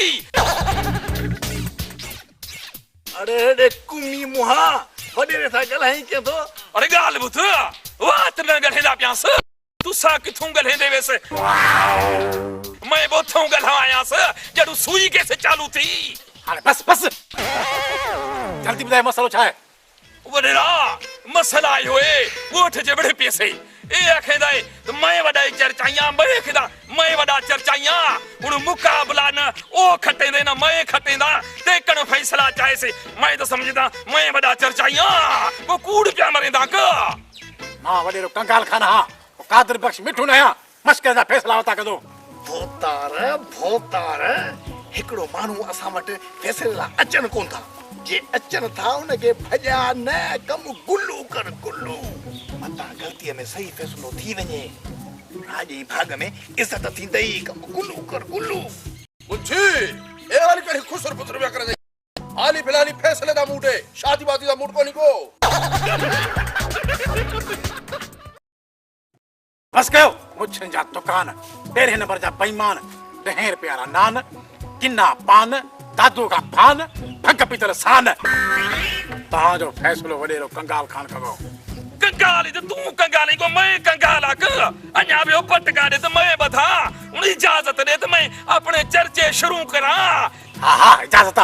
अरे रे कुमी मुहा वडेरे सा गलाई के तो अरे गाल बुत वात न गलेदा प्यास तू सा किथों गले दे वैसे मैं बोथों गलाया से जड़ू सुई कैसे चालू थी अरे बस जल्दी बताए मसलो छा है वडेरा मसला यो है वोट जे बड़े पैसे ए आखेदा तो मैं वडा चर्चाइयां मैं आखेदा मैं वडा चर्चाइयां उन मुकाबला न ओ खटे दे ना मैं खटे दा ते कण फैसला चाहे से मैं तो समझदा मैं वडा चर्चाइयां वो कूड़ प्या मरेदा का मां वडेरो कंगाल खाना हा कादर बख्श मिठू नया मस्के दा फैसला होता कदो भोतार हिकड़ो मानू असा वट फैसले ला अचन कोन था जे अचन था उनके भजा न कम गुल्लू कर गुल्लू मता गलती में सही फैसलो थी वने राजे भाग में इज्जत थींदई कम गुल्लू कर गुल्लू मुंशी ए वाली पे खुसर पुत्र में कर दे आली फिलाली फैसले दा मूड है शादी वादी दा मूड कोनी को बस कयो मुछन जा दुकान 13 नंबर जा बेईमान 10 रुपया रा नान किन्ना पान दादू का फान भग पीतल सान ता जो फैसलो वडेरो कंगाल खान कगो कंगाल तो तू कंगाल को मैं कंगाल आक अन्या बे पटका दे तो मैं बता उन इजाजत दे तो मैं अपने चर्चे शुरू करा हां इजाजत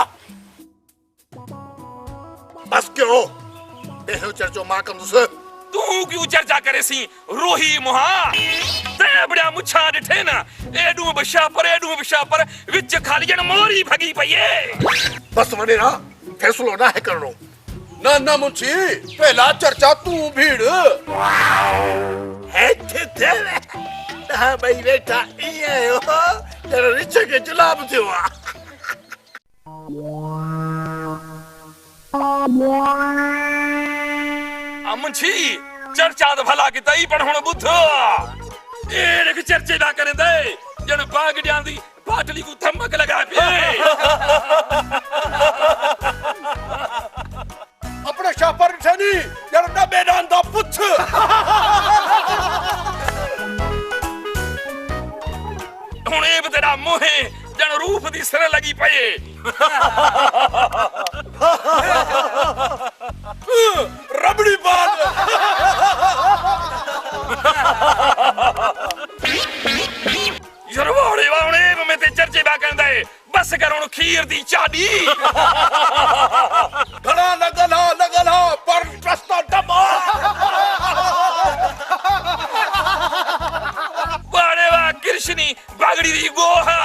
बस क्यों देहो चर्चो मां कंदुस तू क्यों चर्चा करे सी रोही मुहा ते बड़ा मुछा दिठे ना एडू बशा पर विच खाली जन मोरी भगी पईए बस वडेरा फैसलो ना है करनो ना मुंशी पहला चर्चा तू भीड़ है थे ता भाई बेटा ये हो तेरा रिच के जुलाब थियो मुंशी चर्चा तो भला की तई पर हुन बुध ए देख चर्चे ना करे दे जन बाग दी बाटली को थमक लगा पे अपने शापर छनी जन ना मैदान दा पुछ हुन ए तेरा मोहे जन रूप दी सर लगी पए रबड़ी बाल जरवाड़े वाणे में ते चर्चे बा करदा है बस करो खीर दी चाडी घड़ा लगला पर रस्ता डबा वाड़े वा कृष्णी बागड़ी दी गोहा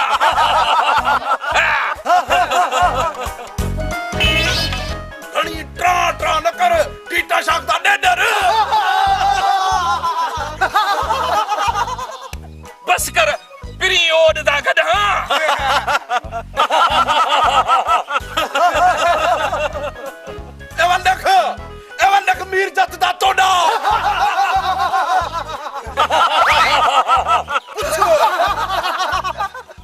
घणी ट्रा न कर टीटा शाक दा डेडर बस कर पिरी ओड दा गधा एवन देख मीर जत दा तोड़ा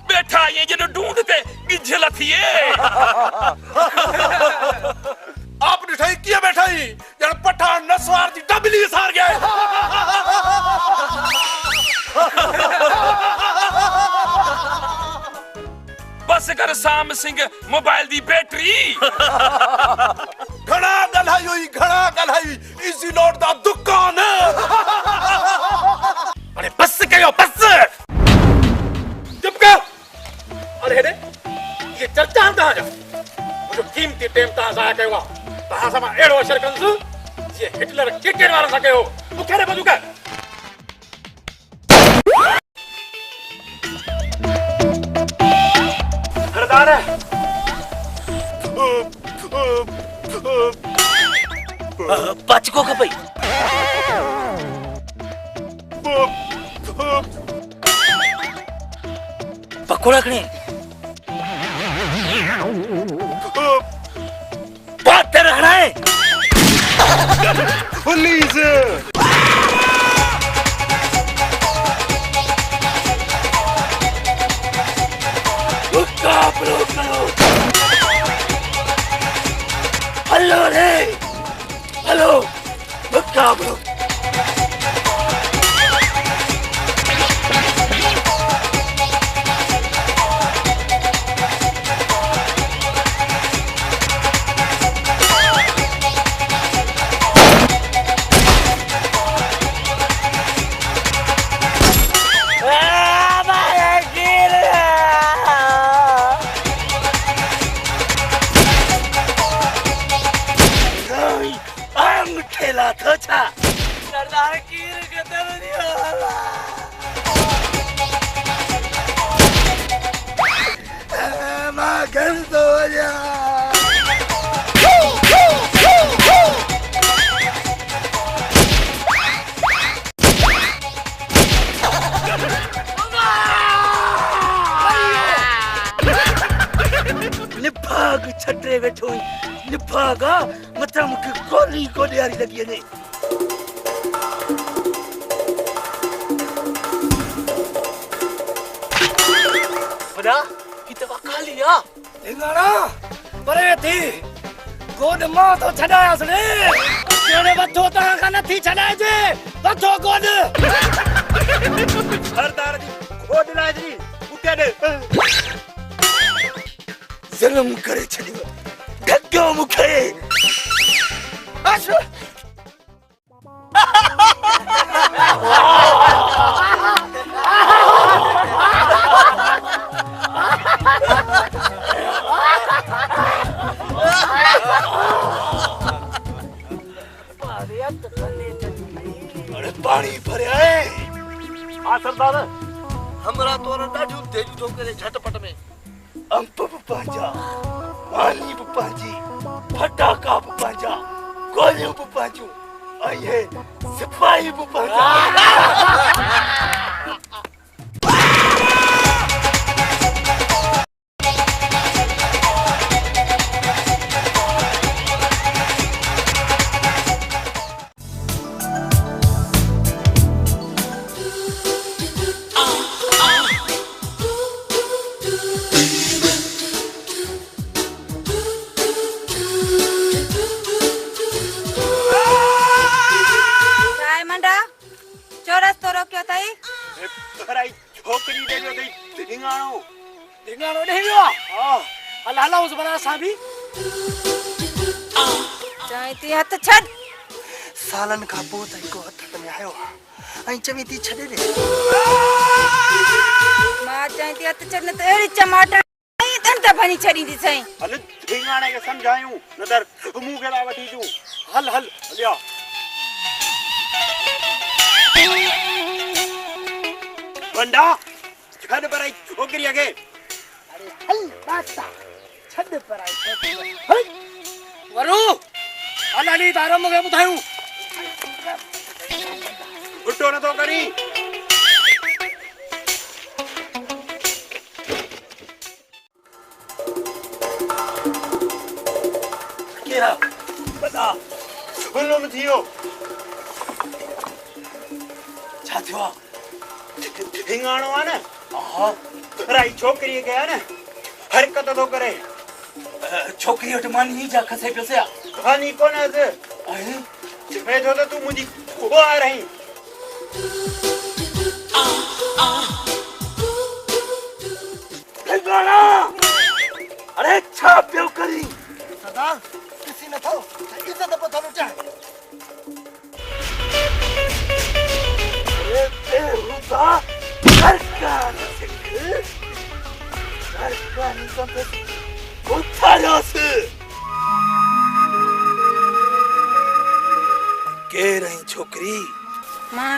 बैठा ये जन ढूंढते गिझल थिए आप निठाई किया बैठाई जन पठान नसवार दी डबली सार गए बस कर साम सिंह मोबाइल दी बैटरी घड़ा गलाई इजी लोड दा दुकान अरे बस कयो बस चुप कर अरे ये चर्चा कहां जा मुझे कीमती टेम तव्हां ज़ाया कयो आहे तव्हां सां मां अहिड़ो असरु कंदुसि जीअं हिटलर क्रिकेट वारनि सां कयो मूंखे रे बंदूक सरदार बचको खपई पकोड़ा खणे बात तेरा हड़ा है पुलिस मुकाबलो करो हेलो रे हेलो मुकाबलो सरदार कीर के नहीं होला मां घर तो जा निभाग छटे बैठो निभागा मथा मुखे गोली गोलियारी लगी ने बड़ा कितवा कालिया ढिंगाना परे थी गोद मां तो छडाया सने केड़े बथो ता का नथी छडाए जे बथो गोद सरदार जी गोद लाजरी उठे दे जुल्म करे छडियो ढक्यो मुखे आशो अरे पानी भरिया है हां सरदार हमरा तोरा डाढू तेजू तो करे झटपट में अंप पंजा पानी पंजी फटाका पंजा गोलियों पंजू आये सिपाही पंजा छोकरी दे जो दई ढिंगाणो ढिंगाणो दे वियो हां हल हलाऊं बना सा भी चाहती हथ छड सालन का पोत को हथ में आयो आई चवी ती छडे दे मां चाहती हथ छड न त एड़ी चमाटा दंत भनी छडी दी सई हल ढिंगाणे के समझायूं नदर मुंह के ला वठी जू हल हल लिया बंडा छड पर आई छोकरी आगे अरे हल बाता छड पर आई छोकरी हल वरु अलाली तारो मगे बुधायूं उठो न तो करी केरा बता बोलो में थियो छा थियो ढिंगाणो आ न हां राई छोकरी के आ न हरकत तो करे छोकरी वट मानी जा खसे पियो कहानी कोन है से आहे मैं जो तो तू मुझी को आ रही ढिंगाणा अरे छा पियो करी सदा किसी न थो इज्जत पता न चाहे अरे बेहुदा सरकार सरकार संपत्ति उठालो से केर आई छोकरी मां